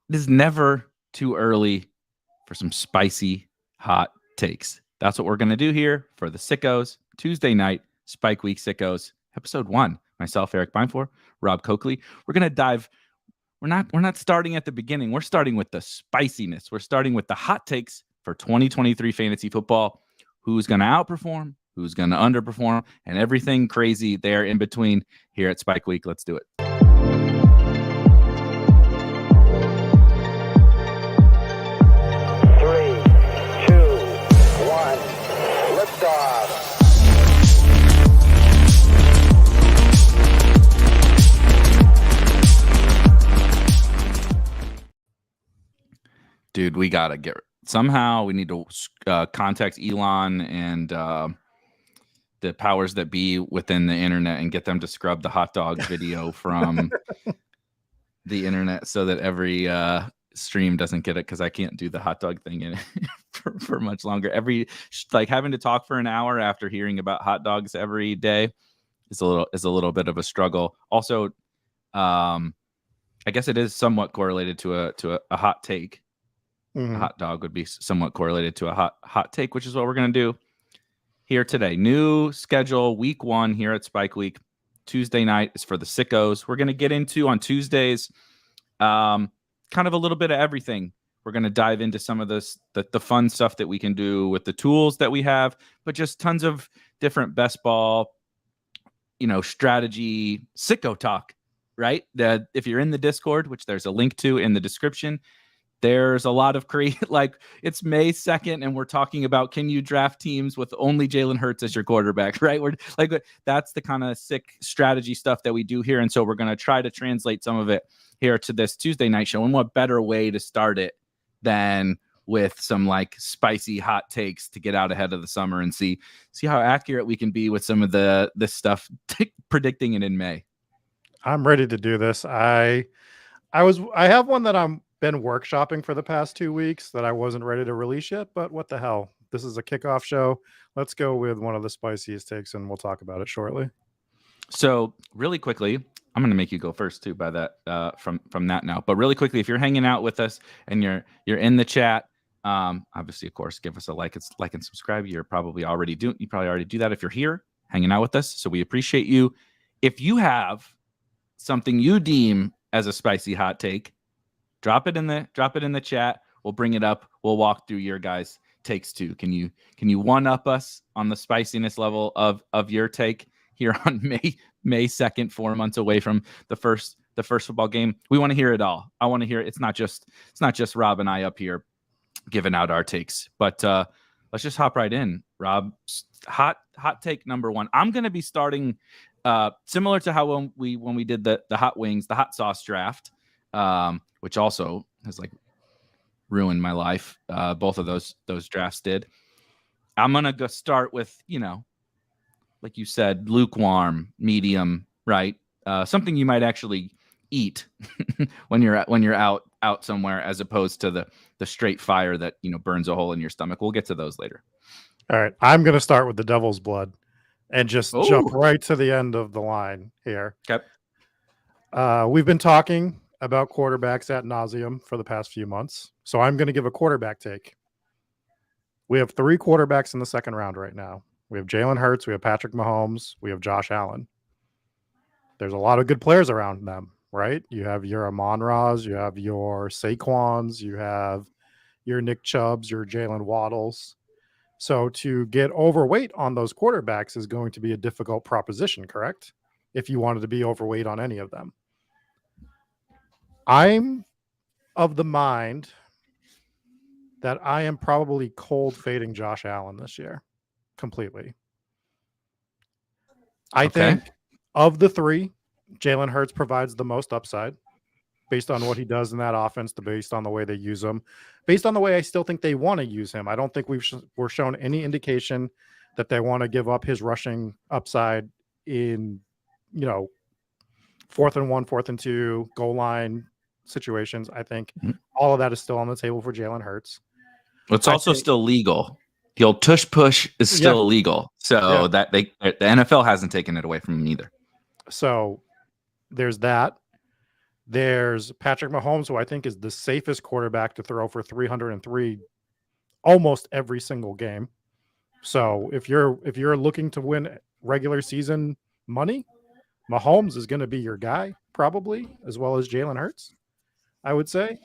It is never too early for some spicy hot takes. That's what we're going to do here for the Sickos Tuesday night Spike Week Sickos episode 1. Myself, Eric Beinfor, Rob Coakley. We're going to dive. We're not starting at the beginning. We're starting with the spiciness. We're starting with the hot takes for 2023 fantasy football. Who's going to outperform? Who's going to underperform? And everything crazy there in between here at Spike Week. Let's do it. Dude, we got to get somehow we need to contact Elon and the powers that be within the internet and get them to scrub the hot dog video from the internet so that every stream doesn't get it, because I can't do the hot dog thing in for much longer. Having to talk for an hour after hearing about hot dogs every day is a little bit of a struggle. Also, I guess it is somewhat correlated to a hot take. Mm-hmm. A hot dog would be somewhat correlated to a hot take, which is what we're going to do here today. New schedule, week 1 here at Spike Week. Tuesday night is for the Sickos. We're going to get into on Tuesdays kind of a little bit of everything. We're going to dive into some of the fun stuff that we can do with the tools that we have, but just tons of different best ball, strategy, sicko talk, right? That if you're in the Discord, which there's a link to in the description, there's a lot of it's May 2nd and we're talking about, can you draft teams with only Jalen Hurts as your quarterback, right? We're that's the kind of sick strategy stuff that we do here. And so we're going to try to translate some of it here to this Tuesday night show. And what better way to start it than with some spicy hot takes to get out ahead of the summer and see how accurate we can be with some of this stuff predicting it in May. I'm ready to do this. I have one that I'm been workshopping for the past 2 weeks that I wasn't ready to release yet, but what the hell? This is a kickoff show. Let's go with one of the spiciest takes and we'll talk about it shortly. So really quickly, I'm going to make you go first too by that from that now. But really quickly, if you're hanging out with us and you're in the chat, obviously, of course, give us a like and subscribe. You probably already do that if you're here hanging out with us. So we appreciate you. If you have something you deem as a spicy hot take, drop it in the chat. We'll bring it up. We'll walk through your guys' takes too. Can you one up us on the spiciness level of your take here on May 2nd, 4 months away from the first football game? We want to hear it all. I want to hear it. It's not just Rob and I up here giving out our takes, but let's just hop right in. Rob, hot take number 1. I'm going to be starting similar to how when we did the hot wings, the hot sauce draft. Which also has ruined my life. Both of those drafts did. I'm gonna go start with like you said, lukewarm, medium, right? Something you might actually eat when you're out somewhere, as opposed to the straight fire that burns a hole in your stomach. We'll get to those later. All right, I'm gonna start with the devil's blood and just jump right to the end of the line here. Okay. We've been talking about quarterbacks ad nauseum for the past few months. So I'm going to give a quarterback take. We have 3 quarterbacks in the second round right now. We have Jalen Hurts, we have Patrick Mahomes, we have Josh Allen. There's a lot of good players around them, right? You have your Amon-Ra's, you have your Saquons, you have your Nick Chubbs, your Jalen Waddles. So to get overweight on those quarterbacks is going to be a difficult proposition, correct? If you wanted to be overweight on any of them. I'm of the mind that I am probably cold fading Josh Allen this year completely. I think of the 3, Jalen Hurts provides the most upside based on what he does in that offense, based on the way they use him, based on the way I still think they want to use him. I don't think we're shown any indication that they want to give up his rushing upside in, 4th and 1, 4th and 2, goal line situations. I think all of that is still on the table for Jalen Hurts. It's also still legal. The old tush push is still illegal. So that the NFL hasn't taken it away from him either. So there's that. There's Patrick Mahomes, who I think is the safest quarterback to throw for 303 almost every single game. So if you're looking to win regular season money, Mahomes is going to be your guy, probably, as well as Jalen Hurts, I would say.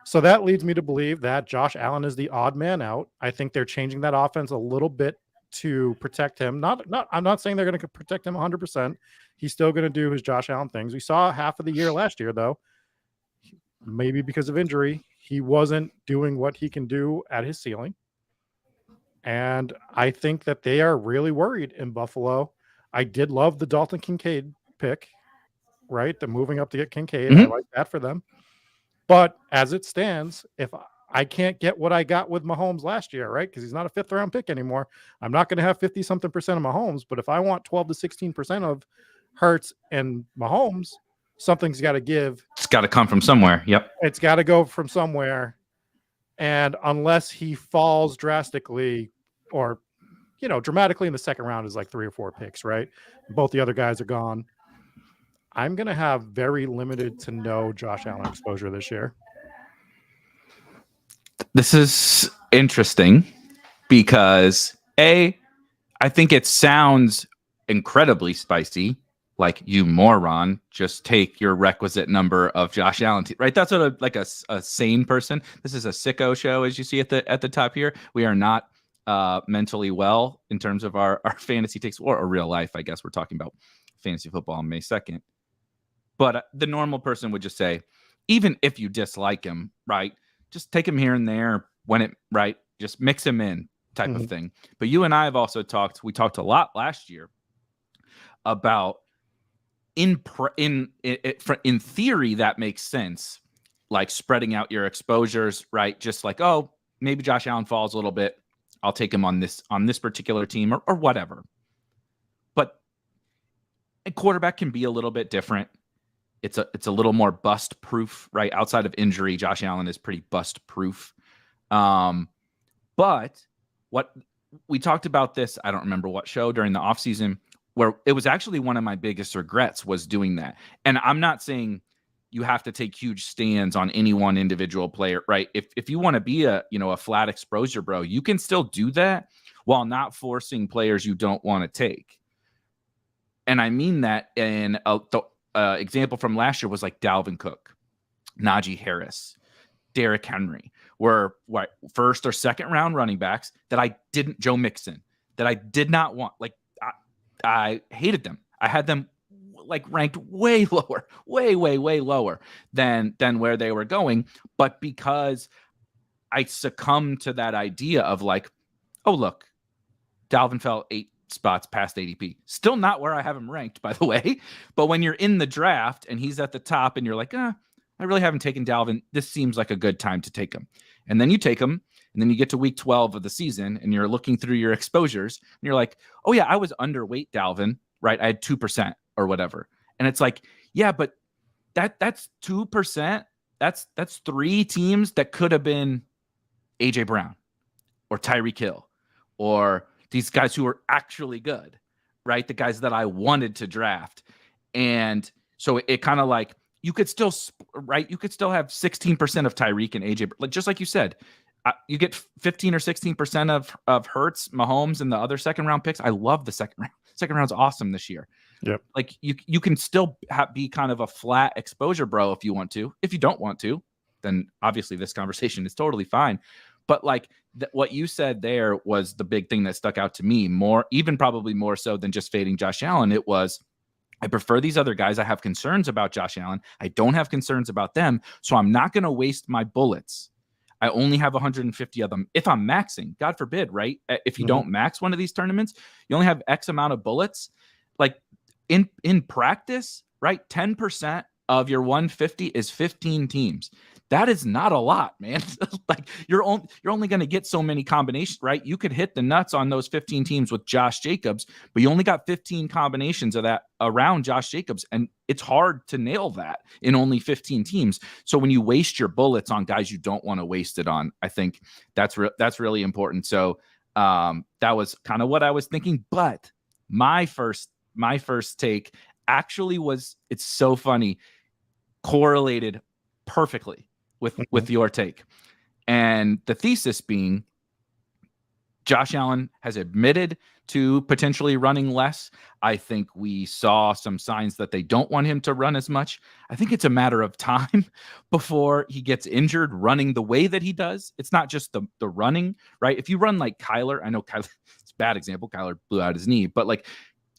So that leads me to believe that Josh Allen is the odd man out. I think they're changing that offense a little bit to protect him. I'm not saying they're going to protect him 100%. He's still going to do his Josh Allen things. We saw half of the year last year, though, maybe because of injury, he wasn't doing what he can do at his ceiling. And I think that they are really worried in Buffalo. I did love the Dalton Kincaid pick, right? The moving up to get Kincaid. I like that for them. But as it stands, if I can't get what I got with Mahomes last year, right? Because he's not a 5th round pick anymore. I'm not going to have 50-something percent of Mahomes. But if I want 12 to 16% of Hurts and Mahomes, something's got to give. It's got to come from somewhere. Yep. It's got to go from somewhere. And unless he falls drastically or, dramatically in the second round is like 3 or 4 picks, right? Both the other guys are gone. I'm going to have very limited to no Josh Allen exposure this year. This is interesting because I think it sounds incredibly spicy. Like, you moron, just take your requisite number of Josh Allen, right? That's what a sane person. This is a sicko show, as you see at the top here. We are not mentally well in terms of our fantasy takes or real life. I guess we're talking about fantasy football on May 2nd. But the normal person would just say, even if you dislike him, right, just take him here and there right, just mix him in type of thing. But you and I have also we talked a lot last year about in theory, that makes sense, like spreading out your exposures, right? Just like, oh, maybe Josh Allen falls a little bit, I'll take him on this particular team or whatever. But a quarterback can be a little bit different. It's a little more bust proof, right? Outside of injury, Josh Allen is pretty bust proof. But what we talked about this, I don't remember what show during the offseason, where it was actually one of my biggest regrets was doing that. And I'm not saying you have to take huge stands on any one individual player, right? If you want to be a flat exposure bro, you can still do that while not forcing players you don't want to take. And I mean that in the example from last year was like Dalvin Cook, Najee Harris, Derrick Henry, were first or second round running backs that Joe Mixon, that I did not want. Like, I hated them. I had them like ranked way lower, way lower than where they were going. But because I succumbed to that idea of like, oh, look, Dalvin fell 8 spots past ADP. Still not where I have him ranked, by the way. But when you're in the draft and he's at the top and you're like, I really haven't taken Dalvin, this seems like a good time to take him. And then you take him, and then you get to week 12 of the season and you're looking through your exposures and you're like, oh yeah, I was underweight Dalvin, right? I had 2% or whatever. And it's like, yeah, but that's 2%. That's 3 teams that could have been AJ Brown or Tyreek Hill or these guys who are actually good, right? The guys that I wanted to draft. And so it kind of like, you could still, right? You could still have 16% of Tyreek and AJ, just like you said. You get 15 or 16% of Hurts, Mahomes, and the other second round picks. I love the second round. Second round's awesome this year. Yep. Like you can still be kind of a flat exposure bro if you want to. If you don't want to, then obviously this conversation is totally fine. But like what you said there was the big thing that stuck out to me more, even probably more so than just fading Josh Allen. It was, I prefer these other guys. I have concerns about Josh Allen. I don't have concerns about them. So I'm not going to waste my bullets. I only have 150 of them. If I'm maxing, God forbid, right? If you don't max one of these tournaments, you only have X amount of bullets. Like in practice, right? 10% of your 150 is 15 teams. That is not a lot, man. Like you're only going to get so many combinations, right? You could hit the nuts on those 15 teams with Josh Jacobs, but you only got 15 combinations of that around Josh Jacobs. And it's hard to nail that in only 15 teams. So when you waste your bullets on guys you don't want to waste it on, I think that's really important. So that was kind of what I was thinking. But my first take actually was, it's so funny. correlated perfectly with your take. And the thesis being, Josh Allen has admitted to potentially running less. I think we saw some signs that they don't want him to run as much. I think it's a matter of time before he gets injured running the way that he does. It's not just the running, right? If you run like Kyler, I know Kyler, it's a bad example. Kyler blew out his knee, but like,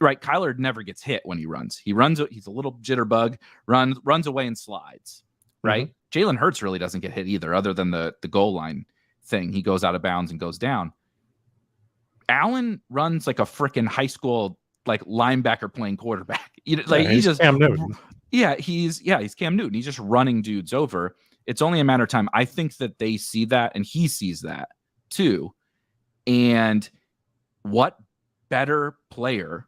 right, Kyler never gets hit when he runs. He's a little jitterbug, runs away and slides, right? Jalen Hurts really doesn't get hit either, other than the goal line thing. He goes out of bounds and goes down. Allen runs like a freaking high school like linebacker playing quarterback. He's just Cam Newton. He's Cam Newton. He's just running dudes over. It's only a matter of time. I think that they see that and he sees that too. And what better player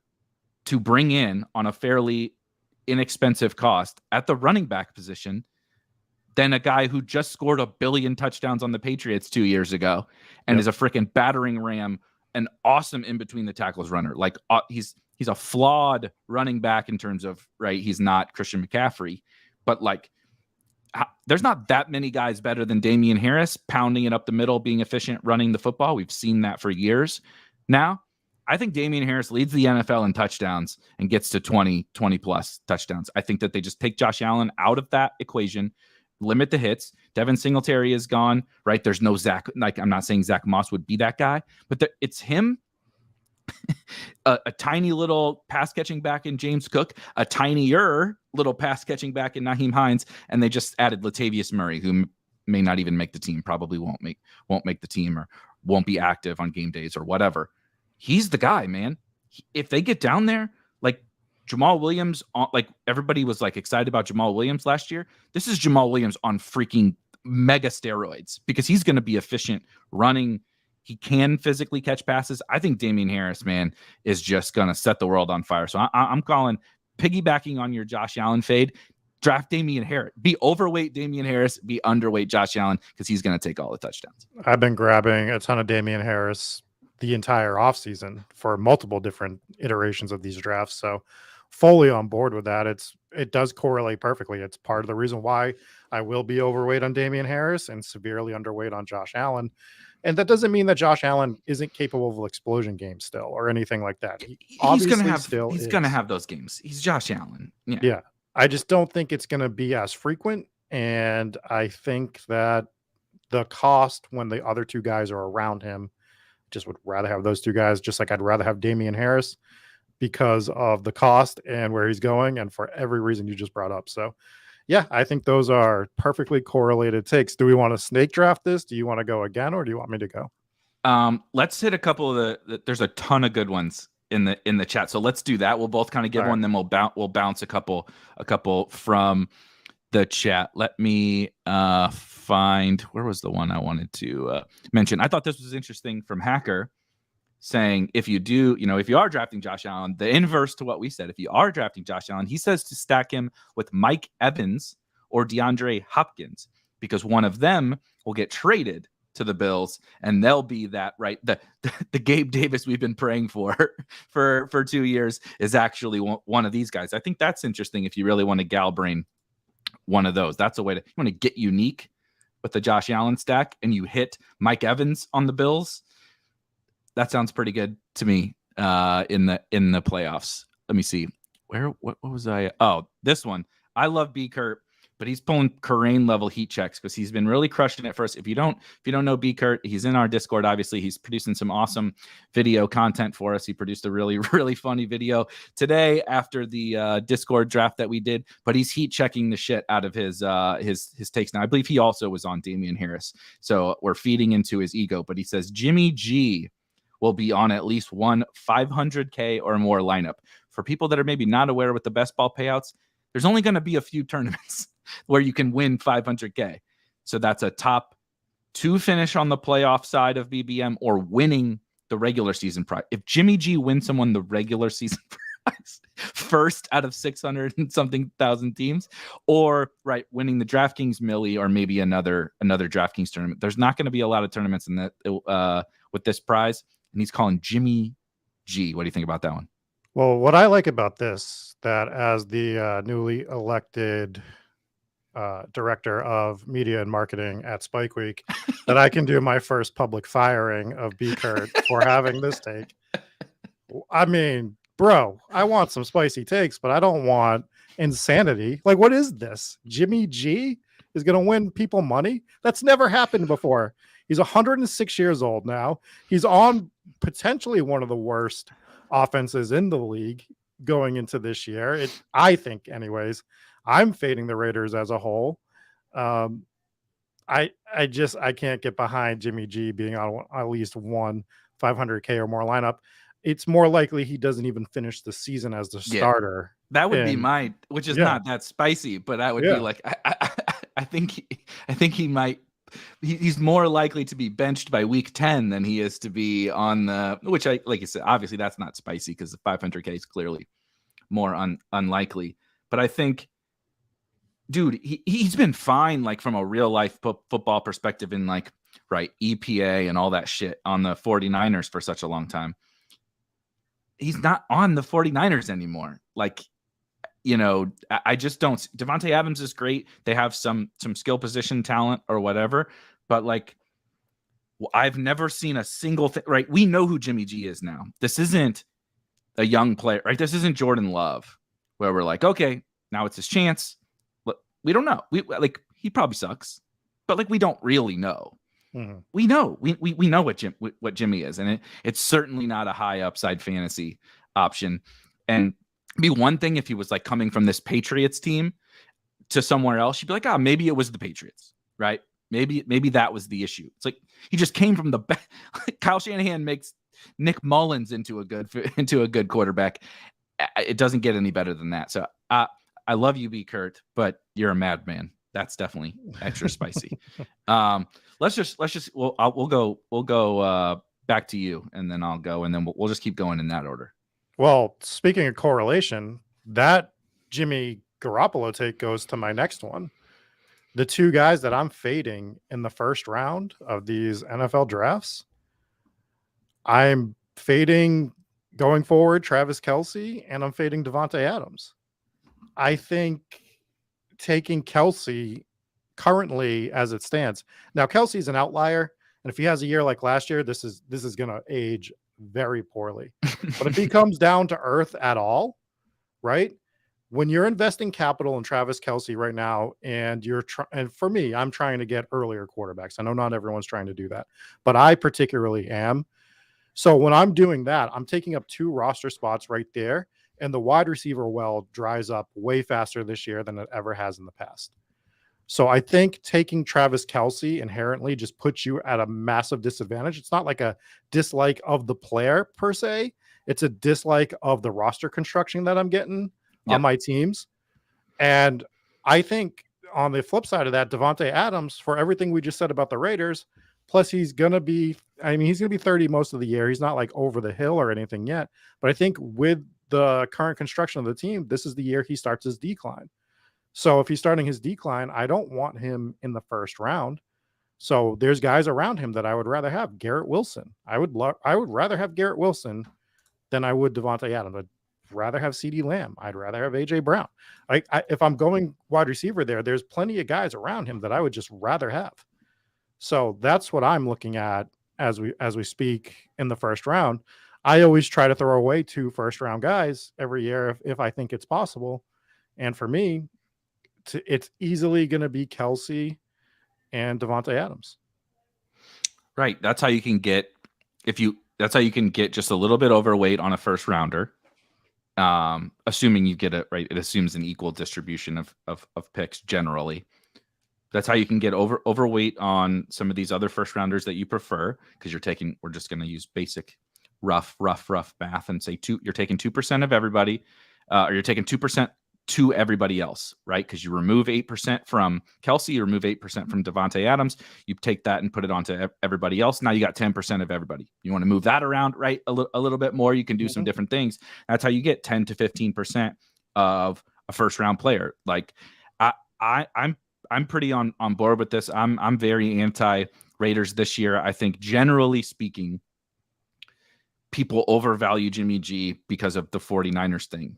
to bring in on a fairly inexpensive cost at the running back position than a guy who just scored 1 billion touchdowns on the Patriots 2 years ago and is a freaking battering ram, an awesome in between the tackles runner. Like he's a flawed running back in terms of, right, he's not Christian McCaffrey, but like there's not that many guys better than Damian Harris pounding it up the middle, being efficient, running the football. We've seen that for years now. I think Damian Harris leads the NFL in touchdowns and gets to 20 plus touchdowns. I think that they just take Josh Allen out of that equation, limit the hits. Devin Singletary is gone, right? There's no Zach. Like, I'm not saying Zach Moss would be that guy, but it's him, a tiny little pass catching back in James Cook, a tinier little pass catching back in Nyheim Hines, and they just added Latavius Murray, who may not even make the team, probably won't make the team or won't be active on game days or whatever. He's the guy, man. If they get down there, like Jamal Williams, like everybody was like excited about Jamal Williams last year. This is Jamal Williams on freaking mega steroids because he's going to be efficient running. He can physically catch passes. I think Damian Harris, man, is just going to set the world on fire. So I'm calling, piggybacking on your Josh Allen fade, draft Damian Harris. Be overweight Damian Harris, be underweight Josh Allen because he's going to take all the touchdowns. I've been grabbing a ton of Damian Harris the entire offseason for multiple different iterations of these drafts. So fully on board with that. It does correlate perfectly. It's part of the reason why I will be overweight on Damian Harris and severely underweight on Josh Allen. And that doesn't mean that Josh Allen isn't capable of an explosion game still or anything like that. He's going to have those games. He's Josh Allen. Yeah. I just don't think it's going to be as frequent. And I think that the cost when the other two guys are around him, just would rather have those two guys, just like I'd rather have Damian Harris because of the cost and where he's going and for every reason you just brought up. So yeah, I think those are perfectly correlated takes. Do we want to snake draft this? Do you want to go again, or do you want me to go? Let's hit a couple of there's a ton of good ones in the chat. So let's do that. We'll both kind of give one, then we'll bounce a couple from the chat. Let me find, where was the one I wanted to mention? I thought this was interesting from Hacker saying, if you are drafting Josh Allen, the inverse to what we said, if you are drafting Josh Allen, he says to stack him with Mike Evans or DeAndre Hopkins because one of them will get traded to the Bills and they'll be that, right? The Gabe Davis we've been praying for 2 years is actually one of these guys. I think that's interesting if you really want to gal brain one of those. That's a way you want to get unique with the Josh Allen stack and you hit Mike Evans on the Bills. That sounds pretty good to me in the playoffs. Let me see. What was I? Oh, this one. I love B. Kurt, but he's pulling Karain level heat checks because he's been really crushing it for us. If you don't know B. Kurt, he's in our Discord. Obviously, he's producing some awesome video content for us. He produced a really, really funny video today after the Discord draft that we did. But he's heat checking the shit out of his takes now. I believe he also was on Damian Harris, so we're feeding into his ego. But he says Jimmy G will be on at least one 500K or more lineup. For people that are maybe not aware with the best ball payouts, there's only going to be a few tournaments where you can win 500K. So that's a top 2 finish on the playoff side of BBM or winning the regular season prize. If Jimmy G wins someone the regular season prize first out of 600 and something thousand teams, or right, winning the DraftKings Millie or maybe another DraftKings tournament, there's not going to be a lot of tournaments in that with this prize. And he's calling Jimmy G. What do you think about that one? Well, what I like about this, that as the newly elected director of media and marketing at Spike Week, that I can do my first public firing of B. Kurt for having this take. I mean, bro, I want some spicy takes, but I don't want insanity. Like, what is this? Jimmy G is going to win people money? That's never happened before. He's 106 years old now. He's on potentially one of the worst offenses in the league going into this year. I think, anyways. I'm fading the Raiders as a whole. I can't get behind Jimmy G being on at least one 500K or more lineup. It's more likely he doesn't even finish the season as the starter. That would be my, which is not that spicy, but I would be like, I think he might. He's more likely to be benched by week 10 than he is to be on the, which like you said, obviously that's not spicy because the 500K is clearly more unlikely. But I think, dude, he's been fine, like from a real life football perspective in like, right, EPA and all that shit on the 49ers for such a long time. He's not on the 49ers anymore. Like, you know, I just don't. Devontae Adams is great. They have some skill position talent or whatever, but like, I've never seen a single thing, right? We know who Jimmy G is now. This isn't a young player, right? This isn't Jordan Love where we're like, okay, now it's his chance. We don't know. He probably sucks, but like, we don't really know. Mm-hmm. We know what Jimmy is, and it's certainly not a high upside fantasy option. And it'd be one thing if he was like coming from this Patriots team to somewhere else, you'd be like, maybe it was the Patriots, right? Maybe that was the issue. It's like he just came from the Kyle Shanahan makes Nick Mullins into a good quarterback. It doesn't get any better than that. So I love you, B. Kurt, but you're a madman. That's definitely extra spicy. We'll go back to you, and then I'll go, and then we'll just keep going in that order. Well, speaking of correlation, that Jimmy Garoppolo take goes to my next one. The two guys that I'm fading in the first round of these NFL drafts, I'm fading going forward Travis Kelce, and I'm fading Devontae Adams. I think taking Kelce currently as it stands. Now, Kelsey's an outlier, and if he has a year like last year, this is going to age very poorly. But if he comes down to earth at all, right? When you're investing capital in Travis Kelce right now, and and for me, I'm trying to get earlier quarterbacks. I know not everyone's trying to do that, but I particularly am. So when I'm doing that, I'm taking up 2 roster spots right there, and the wide receiver well dries up way faster this year than it ever has in the past. So I think taking Travis Kelce inherently just puts you at a massive disadvantage. It's not like a dislike of the player per se. It's a dislike of the roster construction that I'm getting on my teams. And I think on the flip side of that, Devontae Adams, for everything we just said about the Raiders, plus he's going to be 30 most of the year. He's not like over the hill or anything yet. But I think with the current construction of the team, this is the year he starts his decline. So if he's starting his decline, I don't want him in the first round. So there's guys around him that I would rather have. Garrett Wilson. I would rather have Garrett Wilson than I would Devontae Adams. I'd rather have CeeDee Lamb. I'd rather have AJ Brown. If I'm going wide receiver there's plenty of guys around him that I would just rather have. So that's what I'm looking at as we speak in the first round. I always try to throw away 2 first round guys every year if I think it's possible. And for me, it's easily going to be Kelce and Devontae Adams. Right. That's how you can get just a little bit overweight on a first rounder. Assuming you get it right. It assumes an equal distribution of picks generally. That's how you can get overweight on some of these other first rounders that you prefer, because we're just going to use basic rough math and say you're taking 2% of everybody, or you're taking 2% to everybody else, right? Because you remove 8% from Kelce, you remove 8% from Devontae Adams, you take that and put it onto everybody else. Now you got 10% of everybody. You want to move that around, right? A little bit more. You can do some different things. That's how you get 10 to 15% of a first round player. Like I'm pretty on board with this. I'm very anti Raiders this year. I think generally speaking, people overvalue Jimmy G because of the 49ers thing.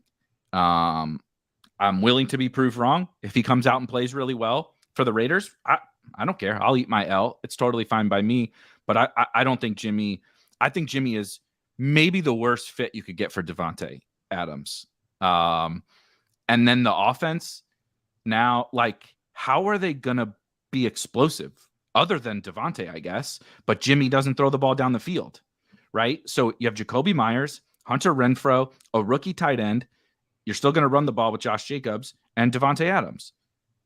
I'm willing to be proved wrong. If he comes out and plays really well for the Raiders, I don't care. I'll eat my L. It's totally fine by me. But I don't think Jimmy – I think Jimmy is maybe the worst fit you could get for Davante Adams. And then the offense now, like, how are they going to be explosive other than Davante, I guess? But Jimmy doesn't throw the ball down the field, right? So you have Jacoby Myers, Hunter Renfrow, a rookie tight end. You're still going to run the ball with Josh Jacobs and Davante Adams.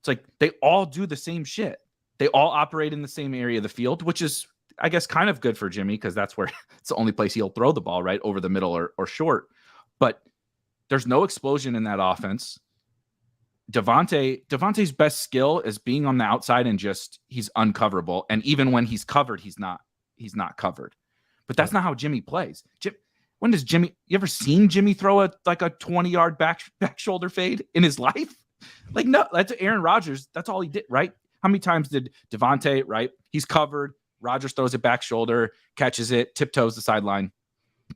It's like they all do the same shit. They all operate in the same area of the field, which is, I guess, kind of good for Jimmy because that's where it's the only place he'll throw the ball, right? Over the middle or short. But there's no explosion in that offense. Davante's best skill is being on the outside and just he's uncoverable. And even when he's covered, he's not covered. But that's not how Jimmy plays. When does Jimmy? You ever seen Jimmy throw a 20-yard back shoulder fade in his life? Like, no, that's Aaron Rodgers. That's all he did, right? How many times did Davante, right? He's covered. Rodgers throws it back shoulder, catches it, tiptoes the sideline,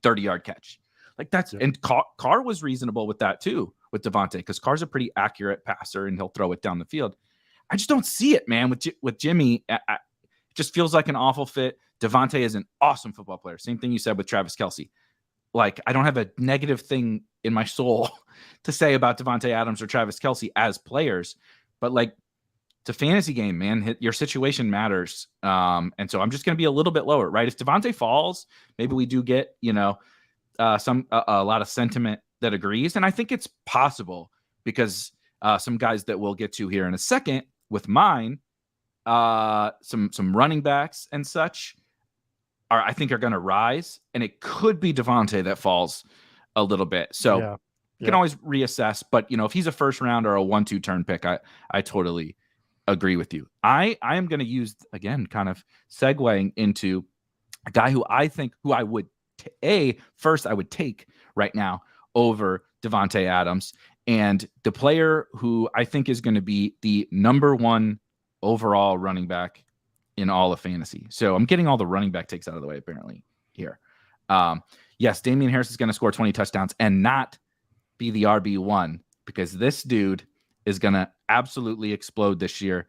30-yard catch. Like that's and Carr was reasonable with that too with Davante because Carr's a pretty accurate passer and he'll throw it down the field. I just don't see it, man. With Jimmy, it just feels like an awful fit. Davante is an awesome football player. Same thing you said with Travis Kelce. Like, I don't have a negative thing in my soul to say about Davante Adams or Travis Kelce as players, but like, it's a fantasy game, man. Your situation matters. And so I'm just going to be a little bit lower, right? If Davante falls, maybe we do get, a lot of sentiment that agrees. And I think it's possible because some guys that we'll get to here in a second with mine, some running backs and such, I think are going to rise, and it could be Davante that falls a little bit. So you can always reassess, but if he's a first round or a 1-2 turn pick, I totally agree with you. I am going to use, again, kind of segueing into a guy who I would I would take right now over Davante Adams, and the player who I think is going to be the number one overall running back in all of fantasy. So I'm getting all the running back takes out of the way, apparently, here. Yes, Damian Harris is going to score 20 touchdowns and not be the RB1 because this dude is going to absolutely explode this year.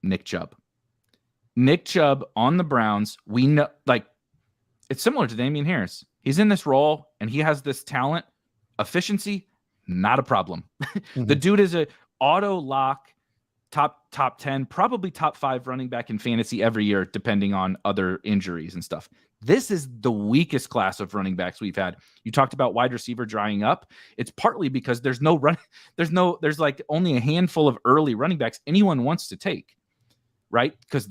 Nick Chubb. Nick Chubb on the Browns, we know, like, it's similar to Damian Harris. He's in this role and he has this talent. Efficiency, not a problem. Mm-hmm. The dude is a auto lock top 10, probably top 5 running back in fantasy every year, depending on other injuries and stuff. This is the weakest class of running backs we've had. You talked about wide receiver drying up. It's partly because there's like only a handful of early running backs anyone wants to take, right? Because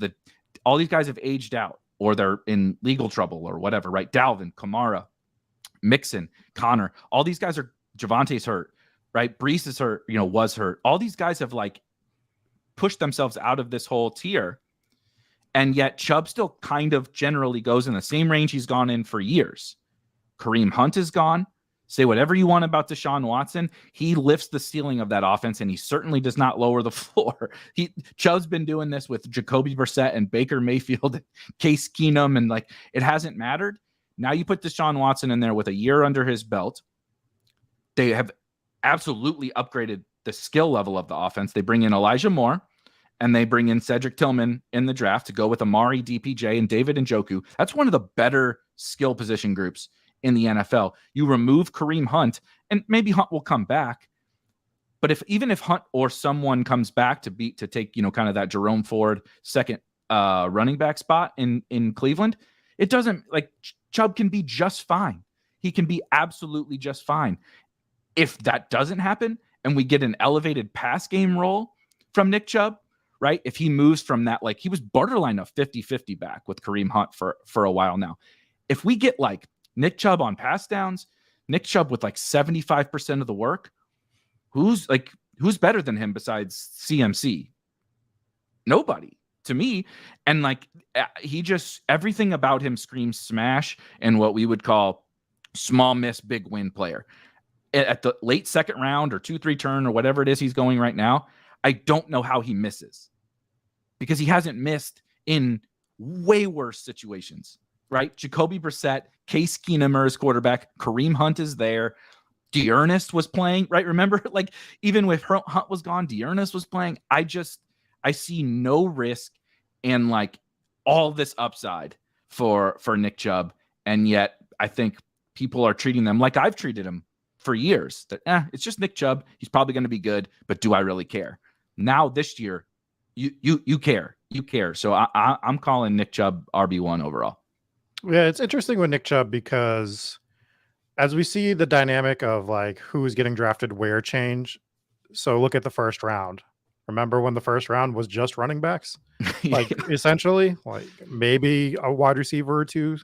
all these guys have aged out or they're in legal trouble or whatever, right? Dalvin, Kamara, Mixon, Connor, all these guys are, Javante's hurt, right? Brees is hurt, was hurt. All these guys have like pushed themselves out of this whole tier. And yet Chubb still kind of generally goes in the same range he's gone in for years. Kareem Hunt is gone. Say whatever you want about Deshaun Watson. He lifts the ceiling of that offense, and he certainly does not lower the floor. Chubb's been doing this with Jacoby Brissett and Baker Mayfield, and Case Keenum, and like it hasn't mattered. Now you put Deshaun Watson in there with a year under his belt. They have absolutely upgraded the skill level of the offense. They bring in Elijah Moore and they bring in Cedric Tillman in the draft to go with Amari, DPJ, and David Njoku. That's one of the better skill position groups in the NFL. You remove Kareem Hunt, and maybe Hunt will come back. But even if Hunt or someone comes back to take, kind of that Jerome Ford second running back spot in Cleveland, it doesn't, like, Chubb can be just fine. He can be absolutely just fine. If that doesn't happen and we get an elevated pass game role from Nick Chubb, right? If he moves from that, like he was borderline a 50-50 back with Kareem Hunt for a while now. If we get like Nick Chubb on pass downs, Nick Chubb with like 75% of the work, who's better than him besides CMC? Nobody to me. And like he just, everything about him screams smash and what we would call small miss, big win player. At the late second round or 2-3 turn or whatever it is he's going right now, I don't know how he misses because he hasn't missed in way worse situations, right? Jacoby Brissett, Case Keenum is quarterback, Kareem Hunt is there. Dearness was playing, right? Remember, like even with Hunt was gone, Dearness was playing. I see no risk and like all this upside for Nick Chubb, and yet I think people are treating them like I've treated him for years. That it's just Nick Chubb. He's probably going to be good, but do I really care? Now this year, you care. So I'm calling Nick Chubb RB1 overall. Yeah, it's interesting with Nick Chubb because as we see the dynamic of like who's getting drafted where change. So look at the first round. Remember when the first round was just running backs? Like essentially, like maybe a wide receiver or two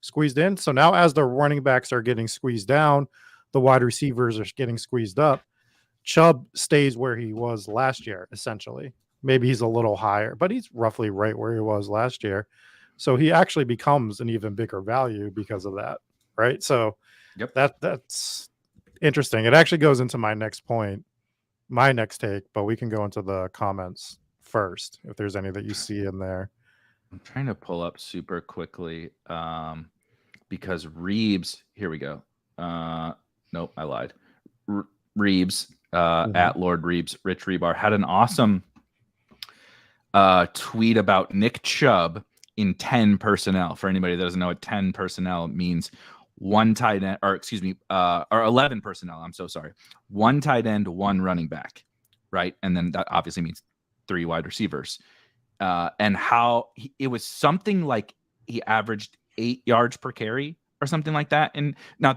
squeezed in. So now as the running backs are getting squeezed down, the wide receivers are getting squeezed up. Chubb stays where he was last year, essentially. Maybe he's a little higher, but he's roughly right where he was last year. So he actually becomes an even bigger value because of that, right? So Yep. That's interesting. It actually goes into my next point, my next take, but we can go into the comments first if there's any that you see in there. I'm trying to pull up super quickly because Reeves, here we go. Nope, I lied. Reeves at Lord Reeves, Rich Rebar, had an awesome tweet about Nick Chubb in 10 personnel. For anybody that doesn't know what 10 personnel means, one tight end, or 11 personnel. I'm so sorry. One tight end, one running back, right? And then that obviously means 3 wide receivers. And how it was something like he averaged 8 yards per carry or something like that. And now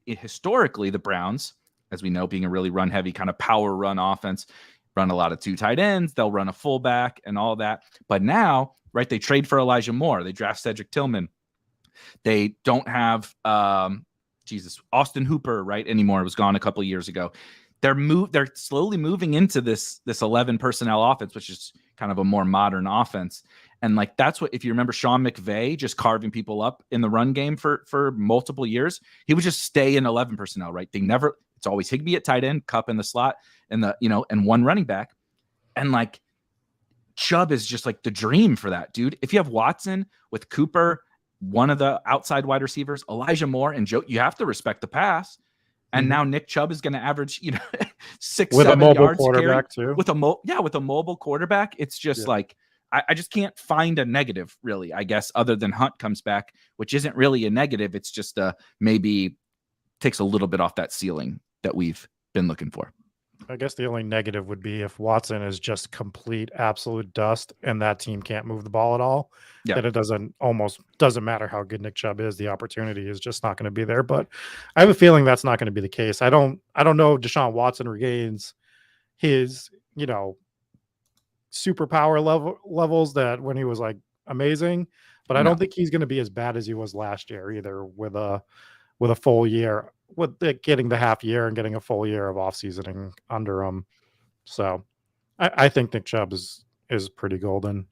historically, the Browns, as we know, being a really run heavy kind of power run offense, run a lot of 2 tight ends. They'll run a fullback and all that. But now, right, they trade for Elijah Moore. They draft Cedric Tillman. They don't have Austin Hooper right anymore. It was gone a couple of years ago. They're slowly moving into this 11 personnel offense, which is kind of a more modern offense. And like that's what, if you remember Sean McVay just carving people up in the run game for multiple years, he would just stay in 11 personnel, right? It's always Higbee at tight end, Kupp in the slot, and and one running back. And like Chubb is just like the dream for that, dude. If you have Watson with Cooper, one of the outside wide receivers, Elijah Moore and Joe, you have to respect the pass. And now Nick Chubb is going to average, 6-7 yards quarterback too. With a mobile quarterback. It's just like I just can't find a negative, really, I guess, other than Hunt comes back, which isn't really a negative. It's just maybe takes a little bit off that ceiling that we've been looking for. I guess the only negative would be if Watson is just complete absolute dust and that team can't move the ball at all. Yeah. That it doesn't matter how good Nick Chubb is, the opportunity is just not going to be there. But I have a feeling that's not going to be the case. I don't know if Deshaun Watson regains his, superpower levels that when he was like amazing, but I don't think he's going to be as bad as he was last year either with a full year, with getting the half year and getting a full year of off seasoning under him. So I think Nick Chubb is pretty golden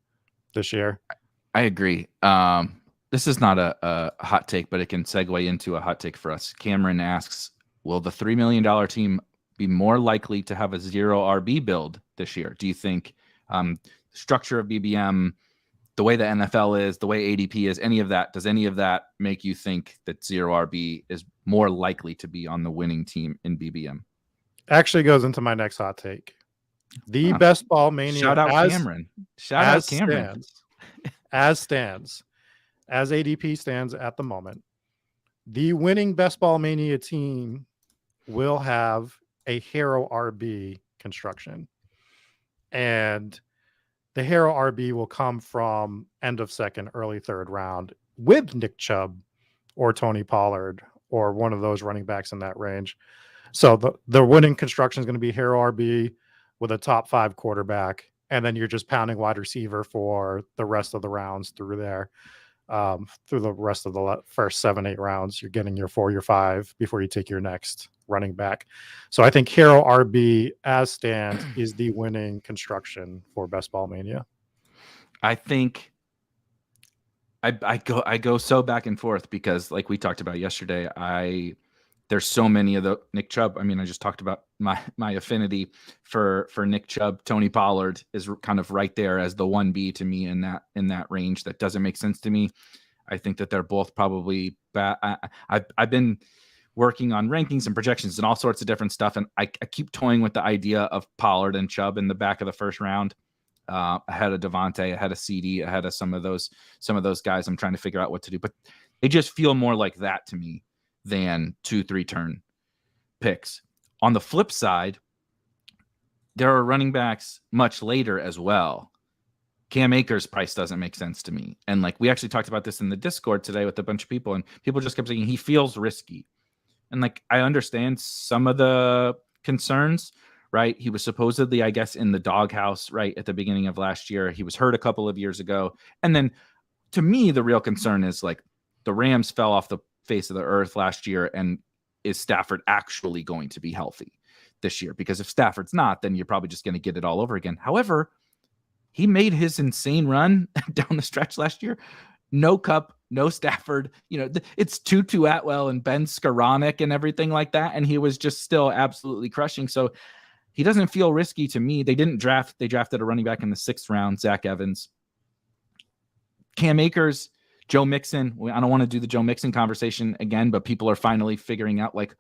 this year. I agree. This is not a hot take, but it can segue into a hot take for us. Cameron asks, will the $3 million team be more likely to have a 0 RB build this year? Do you think structure of BBM, the way the NFL is, the way ADP is, does any of that make you think that 0 RB is more likely to be on the winning team in BBM? Actually goes into my next hot take. The best ball mania. Shout out Cameron. As ADP stands at the moment, the winning best ball mania team will have a hero RB construction. And the hero RB will come from end of second, early third round with Nick Chubb or Tony Pollard or one of those running backs in that range. So the winning construction is going to be hero RB with a top 5 quarterback. And then you're just pounding wide receiver for the rest of the rounds through there. Through the rest of the first 7-8 rounds, you're getting your 4, your 5 before you take your next running back. So I think hero RB as stands is the winning construction for Best Ball Mania. I think I go so back and forth because, like we talked about yesterday, there's so many of the Nick Chubb. I mean, I just talked about my affinity for Nick Chubb. Tony Pollard is kind of right there as the 1B to me in that range. That doesn't make sense to me. I think that they're both probably bad. I've been working on rankings and projections and all sorts of different stuff. And I keep toying with the idea of Pollard and Chubb in the back of the first round, ahead of Devontae, ahead of CD, ahead of some of those guys. I'm trying to figure out what to do, but they just feel more like that to me than 2-3 turn picks. On the flip side, there are running backs much later as well. Cam Akers' price doesn't make sense to me. And like we actually talked about this in the Discord today with a bunch of people, and people just kept saying he feels risky. And like I understand some of the concerns, right? He was supposedly, I guess, in the doghouse right at the beginning of last year. He was hurt a couple of years ago. And then to me, the real concern is like the Rams fell off the face of the earth last year. And is Stafford actually going to be healthy this year? Because if Stafford's not, then you're probably just going to get it all over again. However, he made his insane run down the stretch last year. No Kupp, no Stafford. You know, it's Tutu Atwell and Ben Skoranek and everything like that. And he was just still absolutely crushing. So he doesn't feel risky to me. They drafted a running back in the 6th round, Zach Evans. Cam Akers, Joe Mixon. I don't want to do the Joe Mixon conversation again, but people are finally figuring out like,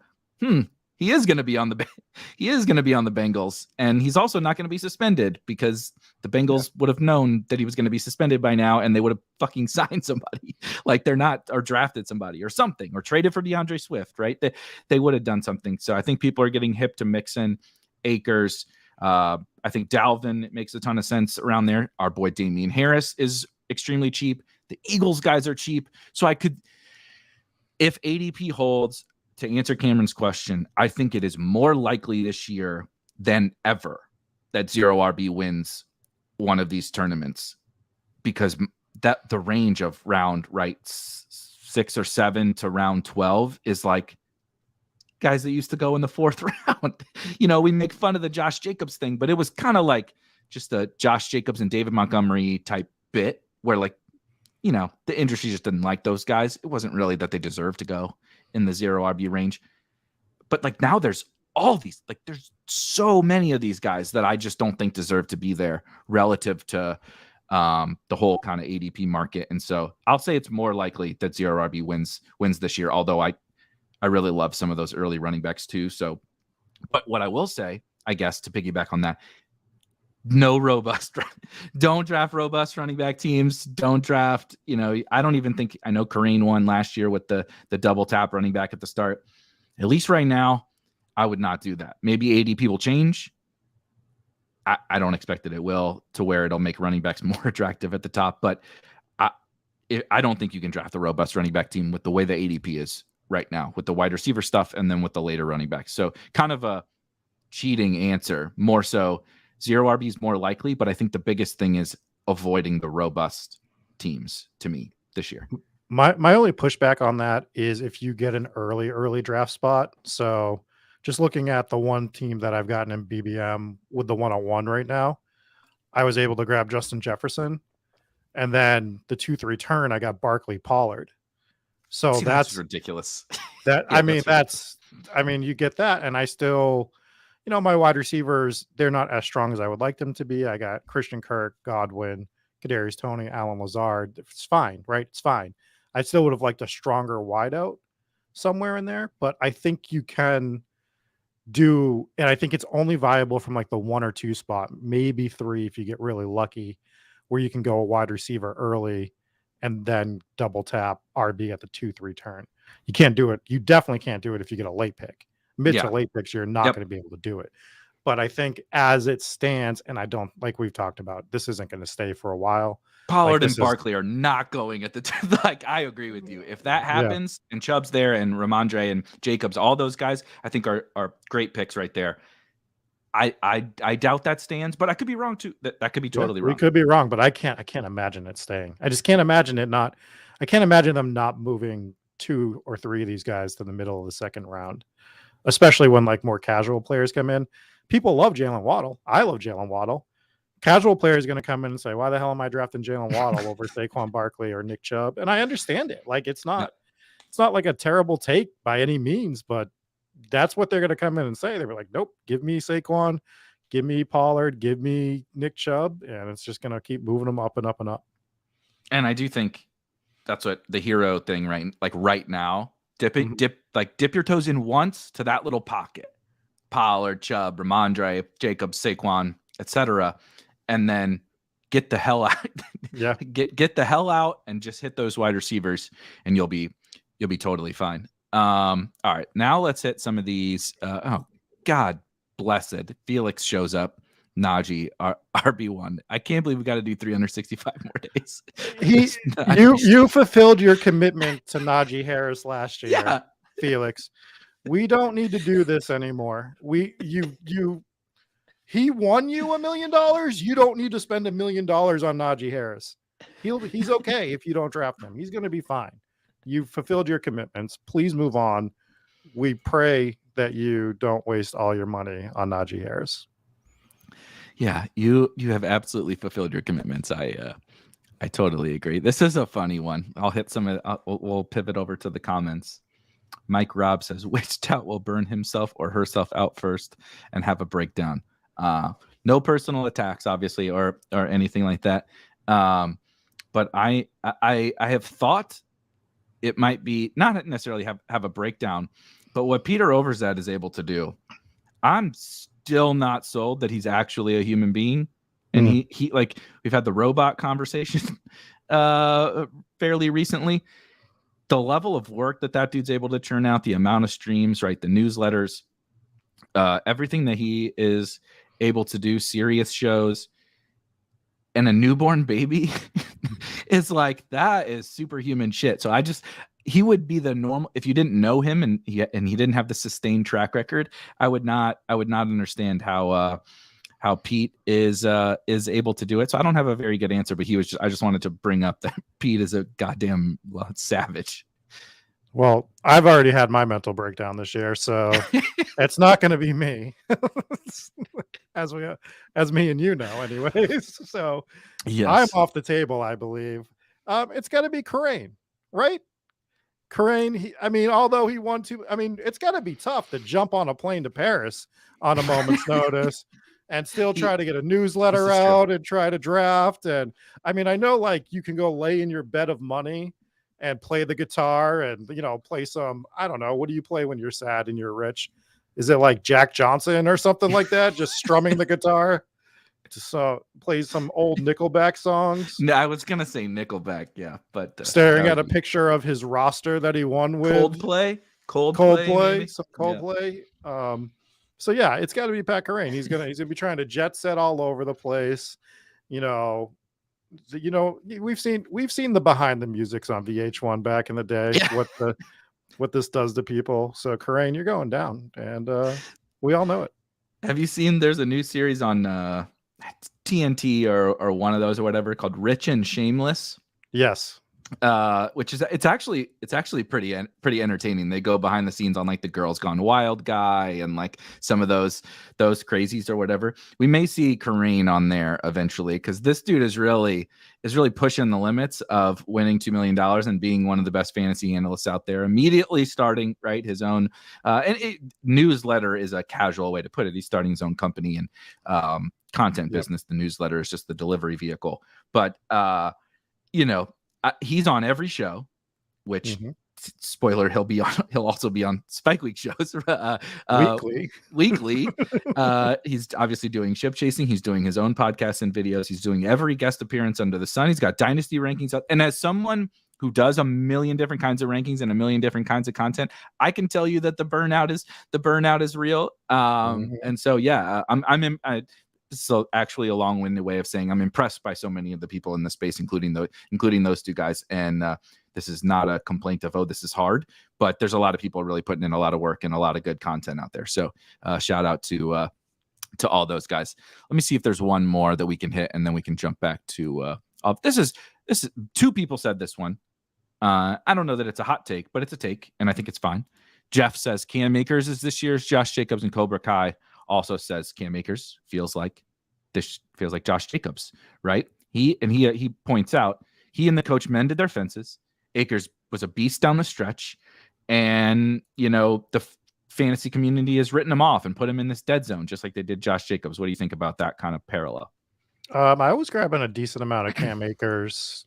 he is going to be on the Bengals, and he's also not going to be suspended because the Bengals would have known that he was going to be suspended by now, and they would have fucking signed somebody like they're not, or drafted somebody or something, or traded for DeAndre Swift, right? They would have done something. So I think people are getting hip to Mixon, Akers. I think Dalvin makes a ton of sense around there. Our boy Damian Harris is extremely cheap. The Eagles guys are cheap. So I could, if ADP holds, to answer Cameron's question, I think it is more likely this year than ever that 0RB wins one of these tournaments, because that the range of round 6 or 7 to round 12 is like guys that used to go in the 4th round. You know, we make fun of the Josh Jacobs thing, but it was kind of like just a Josh Jacobs and David Montgomery type bit where, like, you know, the industry just didn't like those guys. It wasn't really that they deserved to go in the 0RB range. But like now there's all these, like there's so many of these guys that I just don't think deserve to be there relative to the whole kind of ADP market. And so I'll say it's more likely that 0RB wins this year, although I really love some of those early running backs too. So, but what I will say, I guess, to piggyback on that, don't draft robust running back teams. Don't draft, you know, I don't even think, I know Kareem won last year with the double tap running back at the start. At least right now, I would not do that. Maybe ADP will change. I don't expect that it will, to where it'll make running backs more attractive at the top. But I don't think you can draft a robust running back team with the way the ADP is right now, with the wide receiver stuff and then with the later running backs. So kind of a cheating answer, more so 0RB is more likely, but I think the biggest thing is avoiding the robust teams to me this year. My only pushback on that is if you get an early draft spot. So just looking at the one team that I've gotten in BBM with the 101 right now, I was able to grab Justin Jefferson, and then the 2-3 turn, I got Barkley Pollard. So that's ridiculous. That yeah, I mean, you get that, and I still, you know, my wide receivers, they're not as strong as I would like them to be. I got Christian Kirk, Godwin, Kadarius Toney, Alan Lazard. It's fine, right? It's fine. I still would have liked a stronger wideout somewhere in there, but I think you can do, and I think it's only viable from like the 1 or 2 spot, maybe 3 if you get really lucky, where you can go a wide receiver early and then double tap RB at the 2-3 turn. You can't do it. You definitely can't do it if you get a late pick. Mid to late picks, you're not going to be able to do it. But I think as it stands, and I don't, like we've talked about, this isn't going to stay for a while. Pollard and Barkley are not going at the like, I agree with you. If that happens and Chubb's there and Ramondre and Jacobs, all those guys, I think are great picks right there. I doubt that stands, but I could be wrong too. That could be totally wrong. We could be wrong, but I can't imagine it staying. I just can't imagine it not. I can't imagine them not moving 2 or 3 of these guys to the middle of the second round, especially when like more casual players come in. People love Jalen Waddle. I love Jalen Waddle. Casual player is going to come in and say, why the hell am I drafting Jalen Waddle over Saquon Barkley or Nick Chubb? And I understand it. Like, it's not like a terrible take by any means, but that's what they're going to come in and say. They were like, nope, give me Saquon, give me Pollard, give me Nick Chubb. And it's just going to keep moving them up and up and up. And I do think that's what the hero thing, right? Like right now, Dip your toes in once to that little pocket. Pollard, Chubb, Ramondre, Jacobs, Saquon, etc., and then get the hell out. Yeah. Get the hell out and just hit those wide receivers, and you'll be totally fine. All right, now let's hit some of these. Oh, God blessed. Felix shows up. Najee, RB1. I can't believe we got to do 365 more days. You fulfilled your commitment to Najee Harris last year, yeah. Felix. We don't need to do this anymore. He won you $1 million. You don't need to spend $1 million on Najee Harris. He's okay if you don't draft him. He's going to be fine. You've fulfilled your commitments. Please move on. We pray that you don't waste all your money on Najee Harris. Yeah, you have absolutely fulfilled your commitments. I totally agree. This is a funny one. I'll hit some of we'll pivot over to the comments. Mike Robb says, which tout will burn himself or herself out first and have a breakdown? No personal attacks, obviously, or anything like that. But I have thought it might be not necessarily have a breakdown, but what Peter Overzet is able to do, I'm still not sold that he's actually a human being. And he like, we've had the robot conversation fairly recently. The level of work that dude's able to churn out, the amount of streams, right? The newsletters, everything that he is able to do, serious shows, and a newborn baby is like, that is superhuman shit. So he would be the normal, if you didn't know him and he didn't have the sustained track record, I would not understand how Pete is able to do it. So I don't have a very good answer, but I just wanted to bring up that Pete is a goddamn savage. Well, I've already had my mental breakdown this year, so it's not going to be me, as me and you know, anyways. So yes. I'm off the table, I believe. It's got to be Kerrane, right? Kerrane. Although he won it's got to be tough to jump on a plane to Paris on a moment's notice and still try to get a newsletter out and try to draft. And I know like you can go lay in your bed of money and play the guitar and, play some, I don't know. What do you play when you're sad and you're rich? Is it like Jack Johnson or something like that? Just strumming the guitar to play some old Nickelback songs? No, I was going to say Nickelback. Yeah. But staring at a picture of his roster that he won with Coldplay. Some Coldplay. Yeah. So yeah, it's got to be Pat Kerrane. He's gonna be trying to jet set all over the place. We've seen the behind the musics on VH1 back in the day. Yeah. What this does to people. So Kerrane, you're going down, and we all know it. Have you seen? There's a new series on TNT or one of those or whatever called Rich and Shameless. Yes. Which is it's actually pretty entertaining. They go behind the scenes on like the Girls Gone Wild guy and like some of those crazies or whatever. We may see Kerrane on there eventually because this dude is really pushing the limits of winning $2 million and being one of the best fantasy analysts out there. Immediately starting his own newsletter is a casual way to put it. He's starting his own company and content business. The newsletter is just the delivery vehicle, but he's on every show, which spoiler, he'll also be on Spike Week shows weekly. He's obviously doing ship chasing. He's doing his own podcasts and videos. He's doing every guest appearance under the sun. He's got dynasty rankings up. And as someone who does a million different kinds of rankings and a million different kinds of content, I can tell you that the burnout is real. And so, yeah, so actually a long-winded way of saying I'm impressed by so many of the people in the space, including those two guys. And this is not a complaint of, this is hard, but there's a lot of people really putting in a lot of work and a lot of good content out there. So shout out to all those guys. Let me see if there's one more that we can hit, and then we can jump back to this is two people said this one. I don't know that it's a hot take, but it's a take, and I think it's fine. Jeff says Cam Akers is this year's Josh Jacobs, and Cobra Kai also says Cam Akers feels like Josh Jacobs, right? He points out he and the coach mended their fences. Akers was a beast down the stretch, and the fantasy community has written him off and put him in this dead zone, just like they did Josh Jacobs. What do you think about that kind of parallel? I was grabbing a decent amount of Cam Akers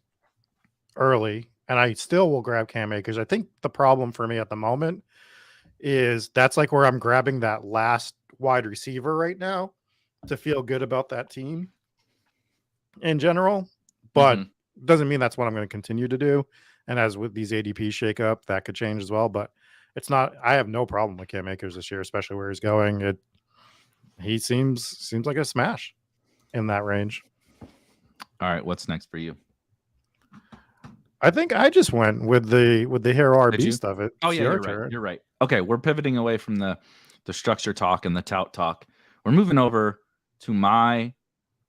early, and I still will grab Cam Akers. I think the problem for me at the moment is that's like where I'm grabbing that last wide receiver right now to feel good about that team in general, but doesn't mean that's what I'm going to continue to do. And as with these ADP shake up, that could change as well. But it's not. I have no problem with Cam Akers this year, especially where he's going. He seems like a smash in that range. All right, what's next for you? I think I just went with the hair RB stuff. Oh yeah, you're right. Okay, we're pivoting away from the structure talk and the tout talk. We're moving over to my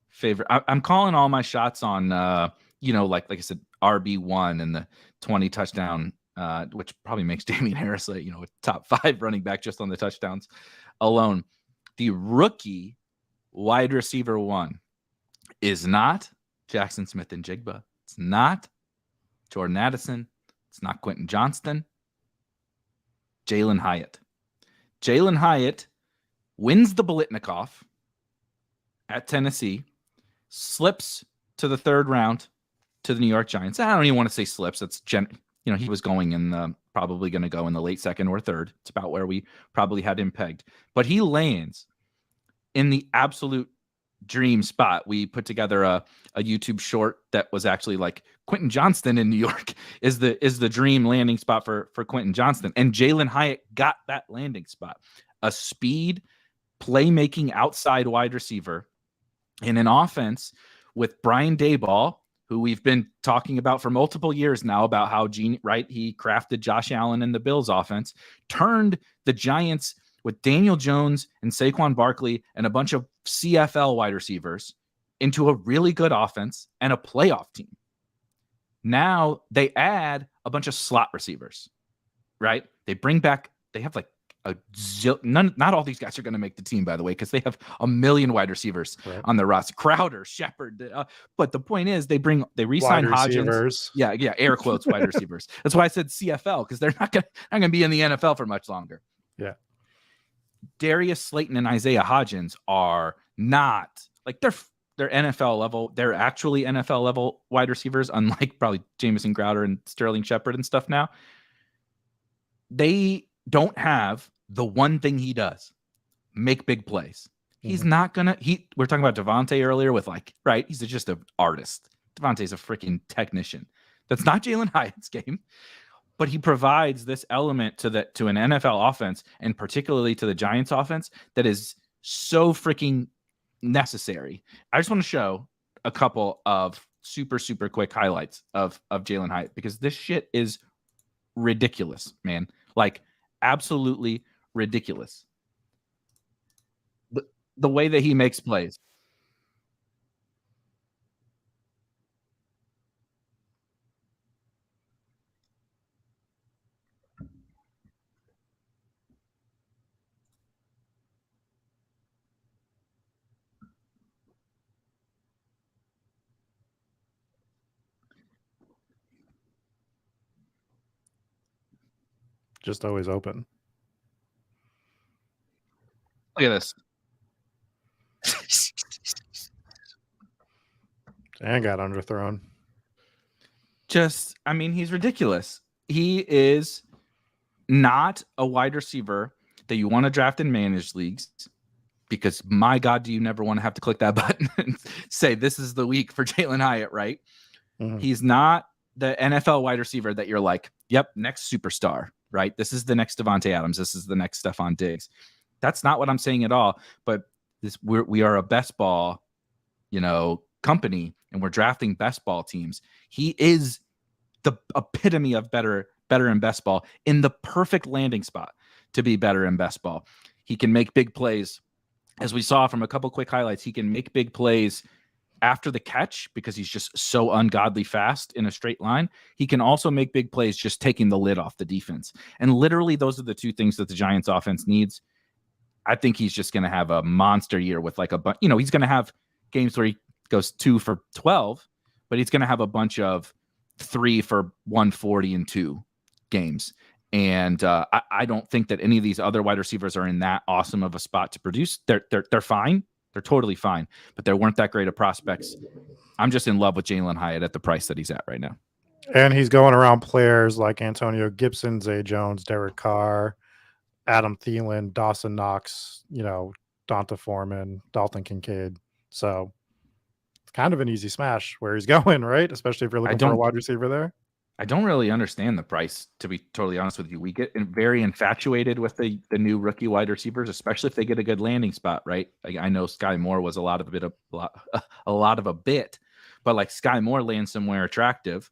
favorite. I'm calling all my shots on like I said, RB1 and the 20 touchdown, which probably makes Damian Harris a top 5 running back just on the touchdowns alone. The rookie wide receiver 1 is not Jackson Smith and Jigba. It's not Jordan Addison. It's not Quentin Johnston. Jalen Hyatt. Jalen Hyatt wins the Biletnikoff at Tennessee, slips to the 3rd round to the New York Giants. I don't even want to say slips. That's he was going in probably going to go in the late 2nd or 3rd. It's about where we probably had him pegged. But he lands in the absolute dream spot. We put together a YouTube short that was actually like Quentin Johnston in New York is the dream landing spot for Quentin Johnston. And Jalen Hyatt got that landing spot. A speed, playmaking outside wide receiver in an offense with Brian Daboll, who we've been talking about for multiple years now about how he crafted Josh Allen and the Bills offense, turned the Giants with Daniel Jones and Saquon Barkley and a bunch of CFL wide receivers into a really good offense and a playoff team. Now they add a bunch of slot receivers, right? They have like not all these guys are going to make the team, by the way, because they have a million wide receivers on their roster. Crowder, Shepard. But the point is they re-sign Hodgins. Yeah, air quotes wide receivers. That's why I said CFL, because they're not going to be in the NFL for much longer. Yeah. Darius Slayton and Isaiah Hodgins are not like they're NFL level. They're actually NFL level wide receivers, unlike probably Jamison Crowder and Sterling Shepard and stuff now. They don't have the one thing he does, make big plays. He's not gonna. We're talking about Devontae earlier with he's just an artist. Devontae's a freaking technician. That's not Jalen Hyatt's game. But he provides this element to an NFL offense, and particularly to the Giants offense, that is so freaking necessary. I just want to show a couple of super, super quick highlights of Jalen Hyatt, because this shit is ridiculous, man. Like, absolutely ridiculous. The way that he makes plays. Just always open. Look at this. And got underthrown. He's ridiculous. He is not a wide receiver that you want to draft in managed leagues, because my God, do you never want to have to click that button and say, this is the week for Jalen Hyatt, right? Mm-hmm. He's not the NFL wide receiver that you're like, yep, next superstar, right? This is the next Devontae Adams. This is the next Stephon Diggs. That's not what I'm saying at all. But we are a best ball, company, and we're drafting best ball teams. He is the epitome of better in best ball, in the perfect landing spot to be better in best ball. He can make big plays. As we saw from a couple quick highlights, he can make big plays after the catch because he's just so ungodly fast in a straight line. He can also make big plays just taking the lid off the defense. And literally those are the two things that the Giants offense needs. I think he's just going to have a monster year with he's going to have games where he goes 2 for 12, but he's going to have a bunch of 3 for 140 and 2 games. And I don't think that any of these other wide receivers are in that awesome of a spot to produce. They're fine. They're totally fine, but there weren't that great of prospects. I'm just in love with Jalen Hyatt at the price that he's at right now. And he's going around players like Antonio Gibson, Zay Jones, Derek Carr, Adam Thielen, Dawson Knox, Donta Foreman, Dalton Kincaid. So it's kind of an easy smash where he's going, right? Especially if you're I looking for a don't wide receiver there. I don't really understand the price, to be totally honest with you. We get very infatuated with the new rookie wide receivers, especially if they get a good landing spot, right? Like, I know Sky Moore was a lot of a bit, but like Sky Moore lands somewhere attractive.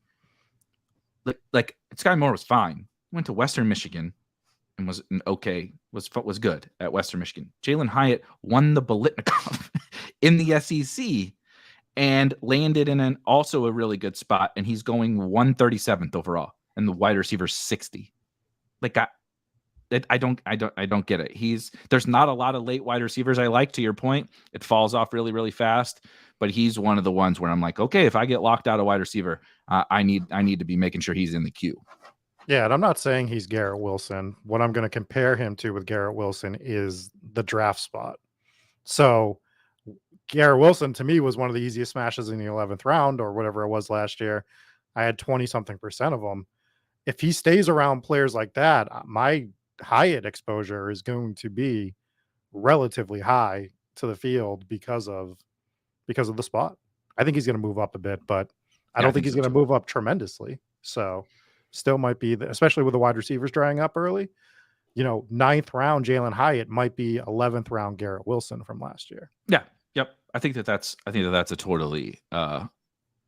Like Sky Moore was fine. Went to Western Michigan and was was good at Western Michigan. Jalen Hyatt won the Bolitnikov in the SEC and landed in also a really good spot, and he's going 137th overall, and the wide receiver's 60. Like, I don't get it. There's not a lot of late wide receivers I like. To your point, it falls off really, really fast. But he's one of the ones where I'm like, okay, if I get locked out of wide receiver, I need to be making sure he's in the queue. Yeah, and I'm not saying he's Garrett Wilson. What I'm going to compare him to with Garrett Wilson is the draft spot. So Garrett Wilson, to me, was one of the easiest smashes in the 11th round or whatever it was last year. I had 20-something% of them. If he stays around players like that, my Hyatt exposure is going to be relatively high to the field because of the spot. I think he's going to move up a bit, but I don't think he's going to move up tremendously. So still might be, especially with the wide receivers drying up early, 9th round Jalen Hyatt might be 11th round Garrett Wilson from last year. Yeah. Yep. I think that's a totally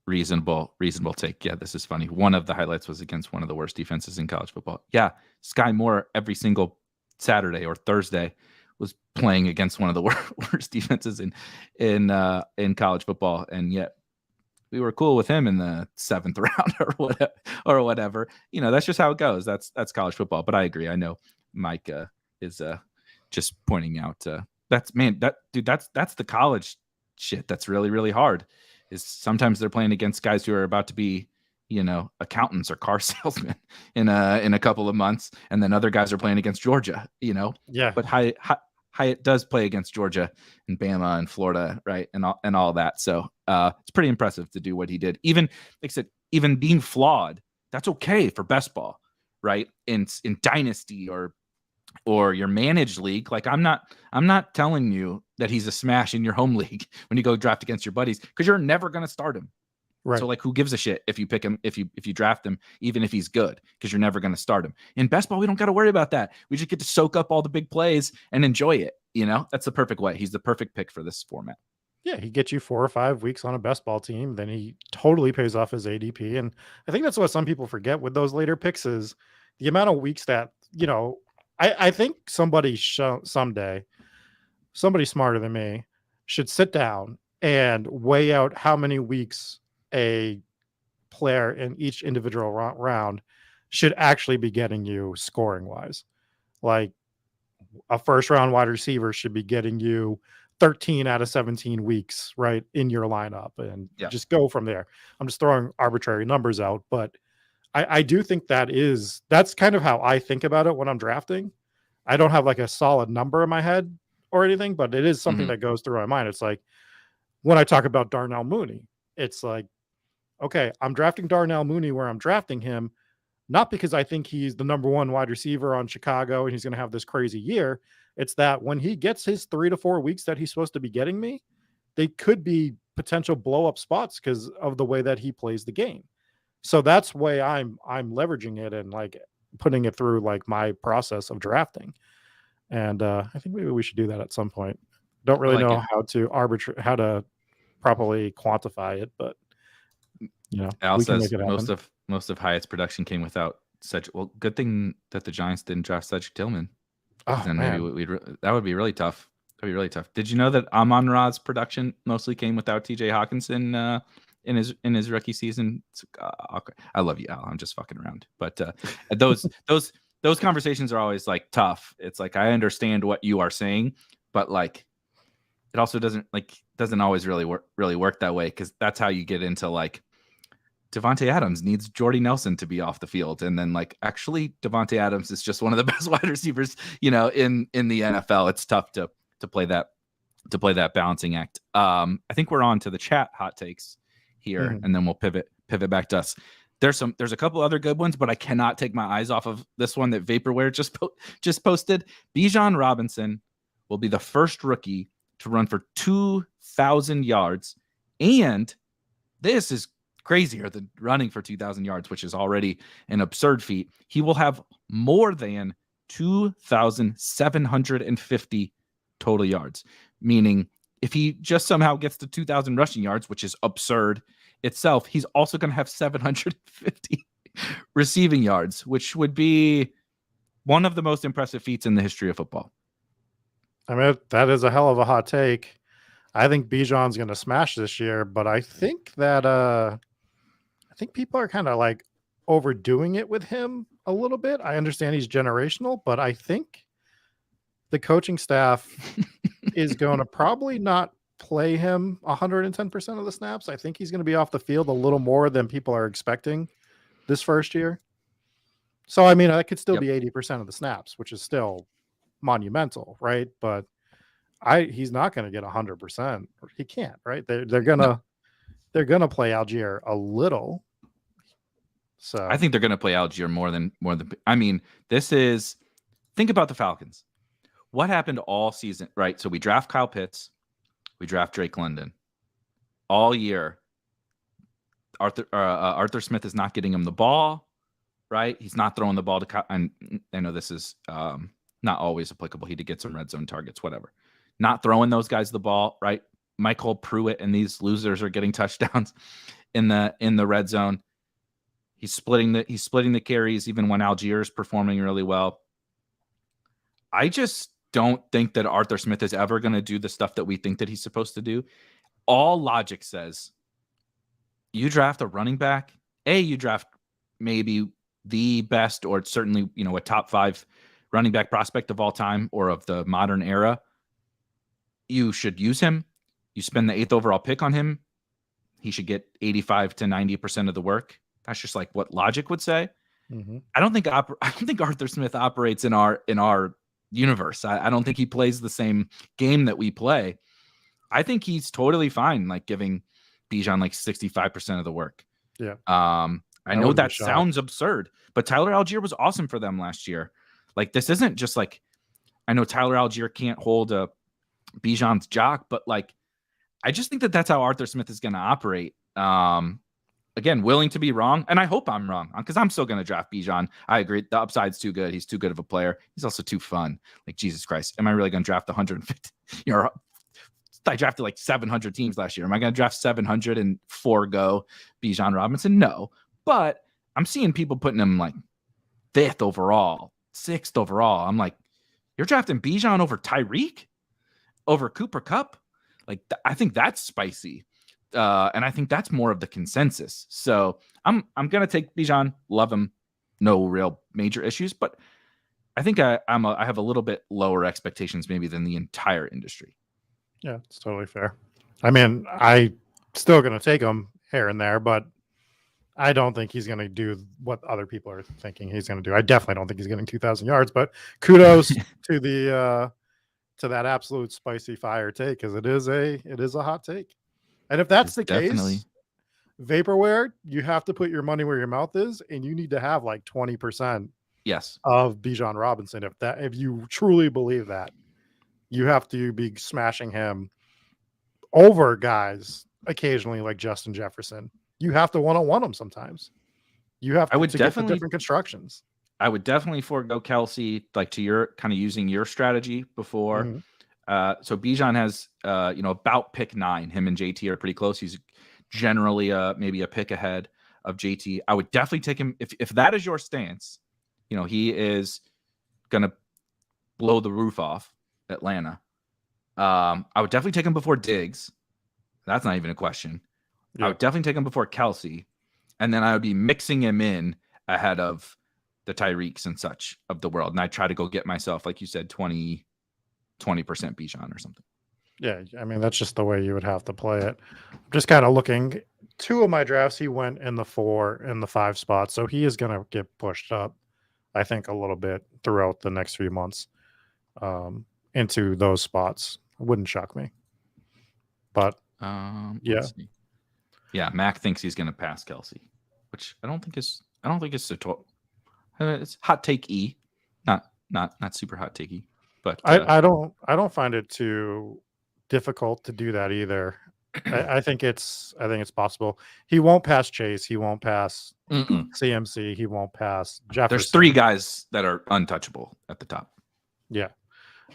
reasonable take. Yeah, this is funny. One of the highlights was against one of the worst defenses in college football. Yeah, Sky Moore every single Saturday or Thursday was playing against one of the worst defenses in college football, and yet we were cool with him in the 7th round or whatever. That's just how it goes. That's college football. But I agree. I know Mike is just pointing out that's the college shit that's really, really hard. Is sometimes they're playing against guys who are about to be, accountants or car salesmen in a couple of months, and then other guys are playing against Georgia. Yeah. But Hyatt does play against Georgia and Bama and Florida, right, and all that. So it's pretty impressive to do what he did. Even, like I said, even being flawed, that's okay for best ball, right? In dynasty or your managed league. Like, I'm not telling you that he's a smash in your home league when you go draft against your buddies, because you're never going to start him. Right. So like, who gives a shit if you pick him, if you draft him, even if he's good, because you're never going to start him. In best ball, we don't got to worry about that. We just get to soak up all the big plays and enjoy it. That's the perfect way. He's the perfect pick for this format. Yeah, he gets you 4 or 5 weeks on a best ball team, then he totally pays off his ADP. And I think that's what some people forget with those later picks is the amount of weeks that, I think someday, somebody smarter than me should sit down and weigh out how many weeks a player in each individual round should actually be getting you scoring wise. Like, a first round wide receiver should be getting you 13 out of 17 weeks, right, in your lineup, and just go from there. I'm just throwing arbitrary numbers out, but I do think that's kind of how I think about it when I'm drafting. I don't have like a solid number in my head or anything, but it is something that goes through my mind. It's like when I talk about Darnell Mooney, it's like, okay, I'm drafting Darnell Mooney where I'm drafting him, not because I think he's the number 1 wide receiver on Chicago and he's going to have this crazy year. It's that when he gets his 3 to 4 weeks that he's supposed to be getting me, they could be potential blow up spots because of the way that he plays the game. So that's why I'm leveraging it and like putting it through like my process of drafting. And I think maybe we should do that at some point. Don't really know how to properly quantify it, but Al we says can make it happen. most of Hyatt's production came without Cedric. Well, good thing that the Giants didn't draft Cedric Tillman. Oh, then man. maybe that would be really tough. That'd be really tough. Did you know that Amon-Ra's production mostly came without TJ Hawkinson in his rookie season? I love you, Al. I'm just fucking around. But those conversations are always like tough. It's like, I understand what you are saying, but like, it also doesn't always really work that way, because that's how you get into like, Devontae Adams needs Jordy Nelson to be off the field, and then like, actually Devontae Adams is just one of the best wide receivers in the NFL. It's tough to play that balancing act. I think we're on to the chat hot takes here, and then we'll pivot back to us. There's a couple other good ones, but I cannot take my eyes off of this one that Vaporware just posted. Bijan Robinson will be the first rookie to run for 2,000 yards, and this is crazier than running for 2,000 yards, which is already an absurd feat. He will have more than 2,750 total yards, meaning if he just somehow gets to 2,000 rushing yards, which is absurd itself, he's also going to have 750 receiving yards, which would be one of the most impressive feats in the history of football. I mean, that is a hell of a hot take. I think Bijan's going to smash this year, but I think that I think people are kind of like overdoing it with him a little bit. I understand he's generational, but I think the coaching staff is going to probably not play him 110% of the snaps. I think he's going to be off the field a little more than people are expecting this first year. So, I mean, I could still be 80% of the snaps, which is still monumental, right? But he's not going to get 100%. He can't, right? They're gonna play Algier a little. So I think they're gonna play Algier more than. I mean, think about the Falcons. What happened all season, right? So we draft Kyle Pitts, we draft Drake London. All year, Arthur Smith is not getting him the ball, right? He's not throwing the ball to Kyle. And I know this is not always applicable. He did get some red zone targets, whatever. Not throwing those guys the ball, right? Michael Pruitt and these losers are getting touchdowns in the red zone. He's splitting the carries even when Algier is performing really well. I just don't think that Arthur Smith is ever going to do the stuff that we think that he's supposed to do. All logic says you draft a running back, you draft maybe the best or certainly, a top 5 running back prospect of all time or of the modern era. You should use him. You spend the 8th overall pick on him. He should get 85 to 90% of the work. That's just like what logic would say. Mm-hmm. I don't think Arthur Smith operates in our universe. I don't think he plays the same game that we play. I think he's totally fine, like giving Bijan like 65% of the work. Yeah. I know that sounds absurd, but Tyler Algier was awesome for them last year. Like, this isn't just like, I know Tyler Algier can't hold a Bijan's jock, but like, I just think that that's how Arthur Smith is going to operate. Again, willing to be wrong, and I hope I'm wrong because I'm still going to draft Bijan. I agree. The upside's too good. He's too good of a player. He's also too fun. Like, Jesus Christ, am I really going to draft 150? I drafted like 700 teams last year. Am I going to draft 700 and forego Bijan Robinson? No, but I'm seeing people putting him like 5th overall, 6th overall. I'm like, you're drafting Bijan over Tyreek, over Cooper Kupp? Like, I think that's spicy. And I think that's more of the consensus. So I'm going to take Bijan, love him. No real major issues, but I think I have a little bit lower expectations maybe than the entire industry. Yeah, it's totally fair. I mean, I still going to take him here and there, but I don't think he's going to do what other people are thinking he's going to do. I definitely don't think he's getting 2,000 yards, but kudos to that absolute spicy fire take, because it is a hot take. And if that's the case, Vaporware, you have to put your money where your mouth is, and you need to have like 20% of Bijan Robinson. If you truly believe that, you have to be smashing him over guys occasionally like Justin Jefferson. You have to one-on-one him sometimes. You have to get the different constructions. I would definitely forego Kelsey, like to your kind of using your strategy before. Mm-hmm. So Bijan has, about pick 9. Him and JT are pretty close. He's generally maybe a pick ahead of JT. I would definitely take him if that is your stance. He is going to blow the roof off Atlanta. I would definitely take him before Diggs. That's not even a question. Yeah. I would definitely take him before Kelsey, and then I would be mixing him in ahead of the Tyreeks and such of the world. And I try to go get myself, like you said, 20% Bijan or something. Yeah, I mean, that's just the way you would have to play it. I'm just kind of looking. 2 of my drafts, he went in the 4 and the 5 spots, so he is going to get pushed up, I think, a little bit throughout the next few months into those spots. It wouldn't shock me. But yeah, Mac thinks he's going to pass Kelsey, which I don't think is so tall. It's hot take not super hot takey, but I don't find it too difficult to do that either. I think it's possible. He won't pass Chase. He won't pass CMC. He won't pass Jefferson. There's 3 guys that are untouchable at the top. Yeah.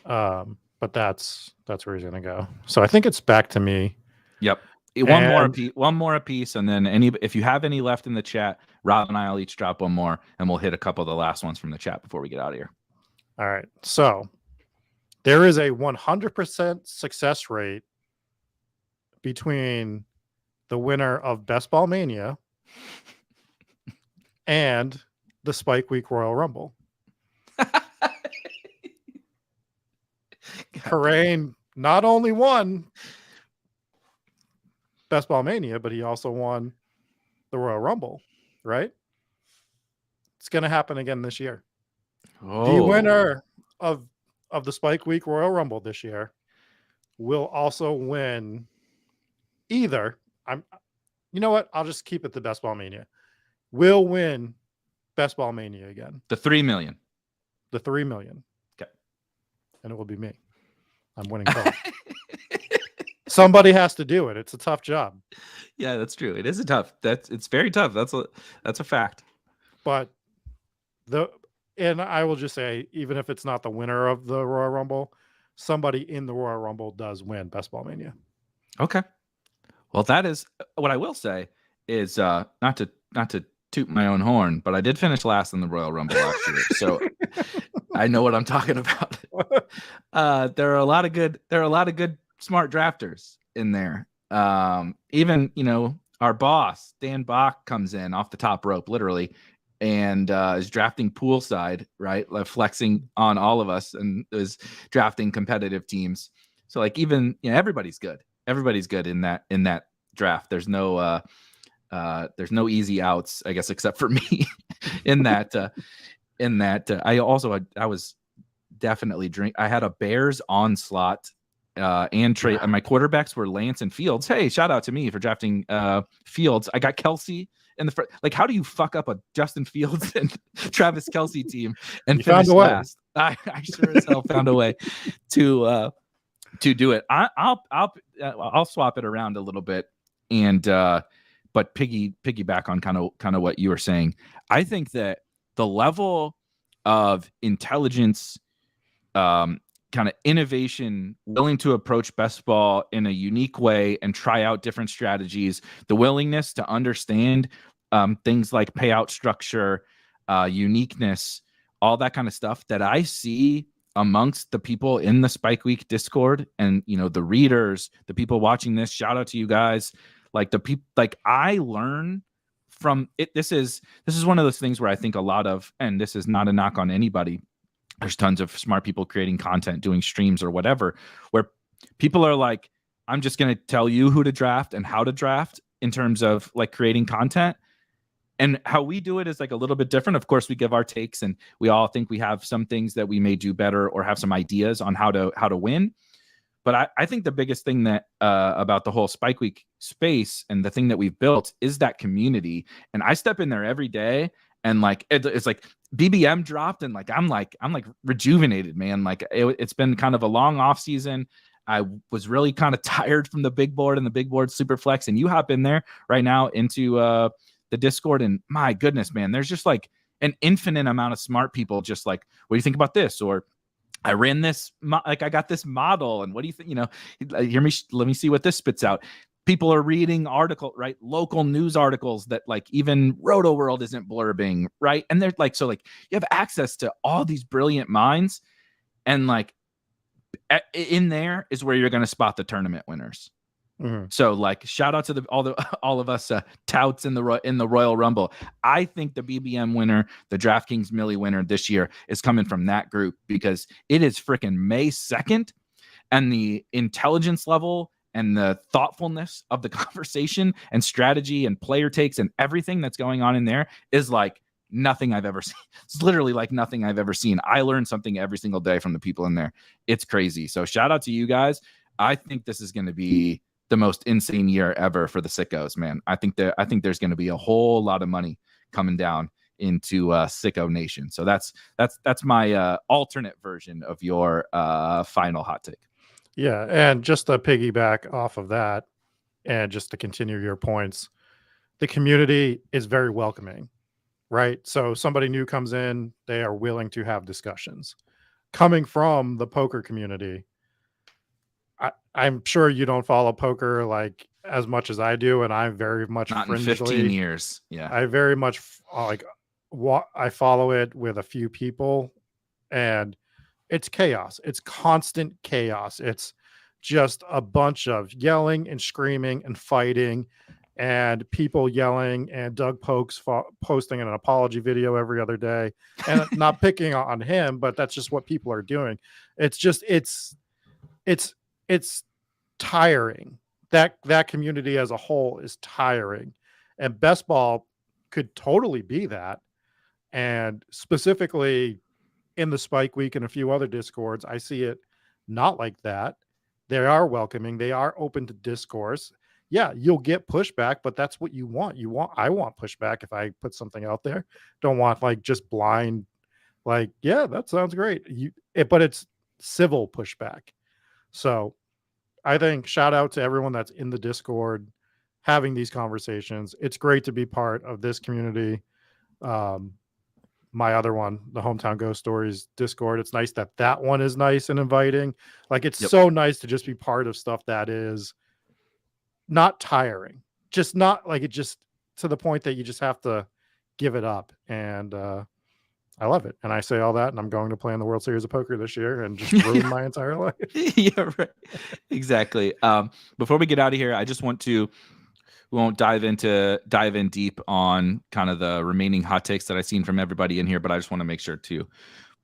But that's where he's gonna go. So I think it's back to me. Yep. One more apiece, and then if you have any left in the chat, Rob and I'll each drop one more, and we'll hit a couple of the last ones from the chat before we get out of here. All right. So there is a 100% success rate between the winner of Best Ball Mania and the Spike Week Royal Rumble. Karain not only won Best Ball Mania, but he also won the Royal Rumble, right? It's going to happen again this year. The winner of the Spike Week Royal Rumble this year will also win either. You know what? I'll just keep it the Best Ball Mania. Will win Best Ball Mania again. The 3 million. The 3 million. Okay. And it will be me. I'm winning both. Somebody has to do it. It's a tough job. Yeah, that's true. It is it's very tough. That's a fact. But and I will just say, even if it's not the winner of the Royal Rumble, somebody in the Royal Rumble does win Best Ball Mania. Okay. Well, that is what I will say is not to toot my own horn, but I did finish last in the Royal Rumble last year, so I know what I'm talking about. There are a lot of good smart drafters in there. Even our boss Dan Bach comes in off the top rope, literally, and is drafting poolside, right? Like flexing on all of us, and is drafting competitive teams. So like even everybody's good. Everybody's good in that draft. There's no easy outs, I guess, except for me in that. I was definitely I had a Bears onslaught and trade. And my quarterbacks were Lance and Fields. Hey, shout out to me for drafting Fields. I got Kelsey in the front. Like, how do you fuck up a Justin Fields and Travis Kelsey team and finish last? I sure as hell found a way to do it. I'll swap it around a little bit, and but piggyback on kind of what you were saying. I think that the level of intelligence, kind of innovation, willing to approach best ball in a unique way and try out different strategies, the willingness to understand things like payout structure, uniqueness, all that kind of stuff that I see amongst the people in the Spike Week Discord, and the readers, the people watching this. Shout out to you guys. Like the people, like I learn from it. This is one of those things where I think a lot of, and this is not a knock on anybody, there's tons of smart people creating content, doing streams or whatever, where people are like, I'm just going to tell you who to draft and how to draft in terms of like creating content. And how we do it is like a little bit different. Of course, we give our takes, and we all think we have some things that we may do better or have some ideas on how to win. But I think the biggest thing that about the whole Spike Week space and the thing that we've built is that community. And I step in there every day, and like it's like BBM dropped, and like I'm rejuvenated, man. Like it's been kind of a long off season. I was really kind of tired from the big board and the big board super flex, and you hop in there right now into the Discord, and my goodness, man, there's just like an infinite amount of smart people just like, what do you think about this? Or I ran this, like I got this model, and what do you think? Let me see what this spits out. People are reading right? Local news articles that like even Roto World isn't blurbing, right? And they're like, so like you have access to all these brilliant minds, and like in there is where you're going to spot the tournament winners. Mm-hmm. So like shout out to all of us touts in the Royal Rumble. I think the BBM winner, the DraftKings Millie winner this year is coming from that group, because it is freaking May 2nd, and the intelligence level and the thoughtfulness of the conversation and strategy and player takes and everything that's going on in there is like nothing I've ever seen. It's literally like nothing I've ever seen. I learn something every single day from the people in there. It's crazy. So shout out to you guys. I think this is going to be the most insane year ever for the sickos, man. I think there's going to be a whole lot of money coming down into Sicko Nation. So that's my alternate version of your final hot take. Yeah, and just to piggyback off of that, and just to continue your points, the community is very welcoming, right? So somebody new comes in, they are willing to have discussions. Coming from the poker community, I'm sure you don't follow poker like as much as I do, and I'm very much not in 15 years. Yeah, I very much like I follow it with a few people, and it's chaos. It's constant chaos. It's just a bunch of yelling and screaming and fighting, and people yelling, and Doug Pokes posting an apology video every other day, and not picking on him, but that's just what people are doing. It's just it's tiring. That community as a whole is tiring, and best ball could totally be that. And specifically in the Spike Week and a few other discords, I see it not like that. They are welcoming, they are open to discourse. Yeah, you'll get pushback, but that's what you want. I want pushback if I put something out there. Don't want like just blind, like, yeah, that sounds great. But it's civil pushback. So I think shout out to everyone that's in the Discord having these conversations. It's great to be part of this community. My other one, the Hometown Ghost Stories Discord, it's nice that one is nice and inviting. Like, it's so nice to just be part of stuff that is not tiring, just not like it, just to the point that you just have to give it up. And I love it. And I say all that, and I'm going to play in the World Series of Poker this year and just ruin my entire life. Yeah, right. Exactly. Before we get out of here, I just want to, we won't dive in deep on kind of the remaining hot takes that I've seen from everybody in here, but I just want to make sure to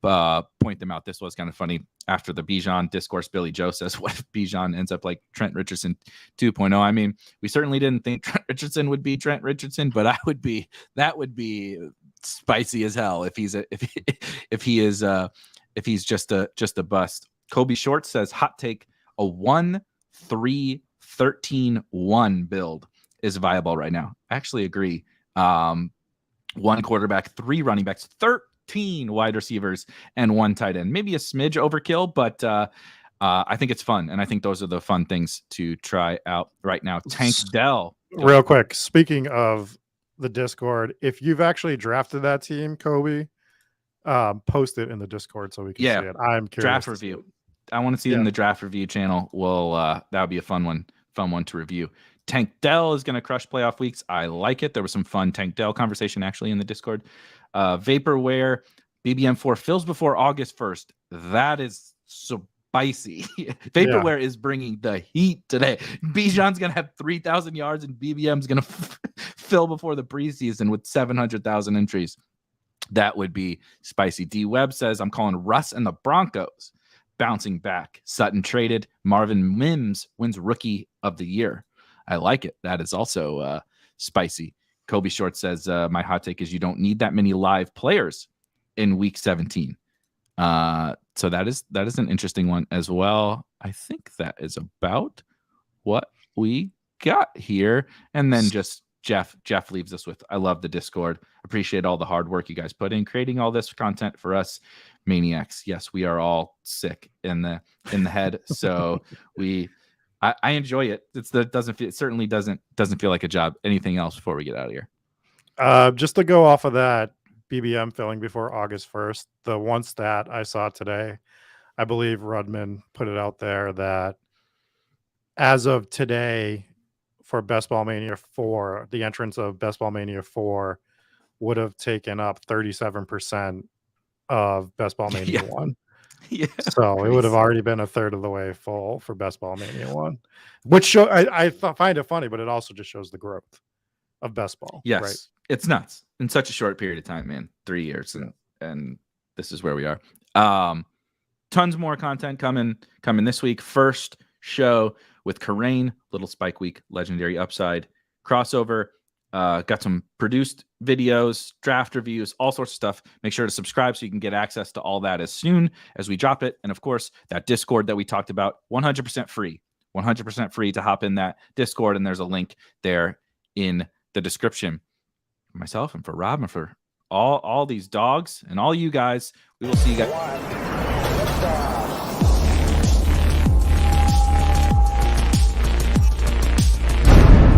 point them out. This was kind of funny. After the Bijan discourse, Billy Joe says, what if Bijan ends up like Trent Richardson 2.0? I mean, we certainly didn't think Trent Richardson would be Trent Richardson, but that would be spicy as hell if he's just a bust. Kobe Short says, hot take, a 1-3-13-1 build is viable right now. I actually agree. 1 quarterback, 3 running backs, 13 wide receivers, and 1 tight end. Maybe a smidge overkill, but I think it's fun, and I think those are the fun things to try out right now. Tank Dell. Real quick, speaking of the Discord, if you've actually drafted that team, Kobe, post it in the Discord so we can see it. I'm curious. Draft review. I want to see it in the draft review channel. Well, that would be a fun one to review. Tank Dell is going to crush playoff weeks. I like it. There was some fun Tank Dell conversation actually in the Discord. Vaporware, BBM4 fills before August 1st. That is spicy. Vaporware is bringing the heat today. Bijan's going to have 3,000 yards and BBM's going to fill before the preseason with 700,000 entries. That would be spicy. D Webb says, I'm calling Russ and the Broncos bouncing back. Sutton traded. Marvin Mims wins Rookie of the Year. I like it. That is also spicy. Kobe Short says, my hot take is you don't need that many live players in week 17. So that is an interesting one as well. I think that is about what we got here. And then just Jeff leaves us with, I love the Discord. Appreciate all the hard work you guys put in creating all this content for us maniacs. Yes, we are all sick in the head. So I enjoy it. It certainly doesn't feel like a job. Anything else before we get out of here? Just to go off of that BBM filling before August 1st, the one stat I saw today, I believe Rudman put it out there that as of today for Best Ball Mania 4, the entrance of Best Ball Mania 4 would have taken up 37% of Best Ball Mania 1. Yeah, so crazy. It would have already been a third of the way full for Best Ball Mania 1, which I find it funny, but it also just shows the growth of Best Ball. Yes, right? It's nuts in such a short period of time, man. 3 years, and this is where we are. Tons more content coming this week. First show with Karain, Little Spike Week, Legendary Upside crossover. Got some produced videos, draft reviews, all sorts of stuff. Make sure to subscribe so you can get access to all that as soon as we drop it. And of course, that Discord that we talked about, 100% free. 100% free to hop in that Discord, and there's a link there in the description. For myself and for Rob and for all these dogs and all you guys, we will see you guys.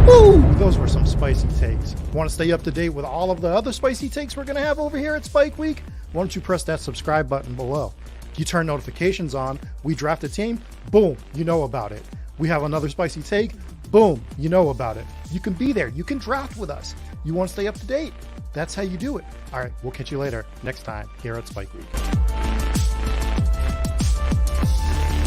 Woo! Those were some spicy takes. Want to stay up to date with all of the other spicy takes we're going to have over here at Spike Week? Why don't you press that subscribe button below? You turn notifications on, we draft a team, boom, you know about it. We have another spicy take, boom, you know about it. You can be there, you can draft with us. You want to stay up to date? That's how you do it. All right, we'll catch you later next time here at Spike Week.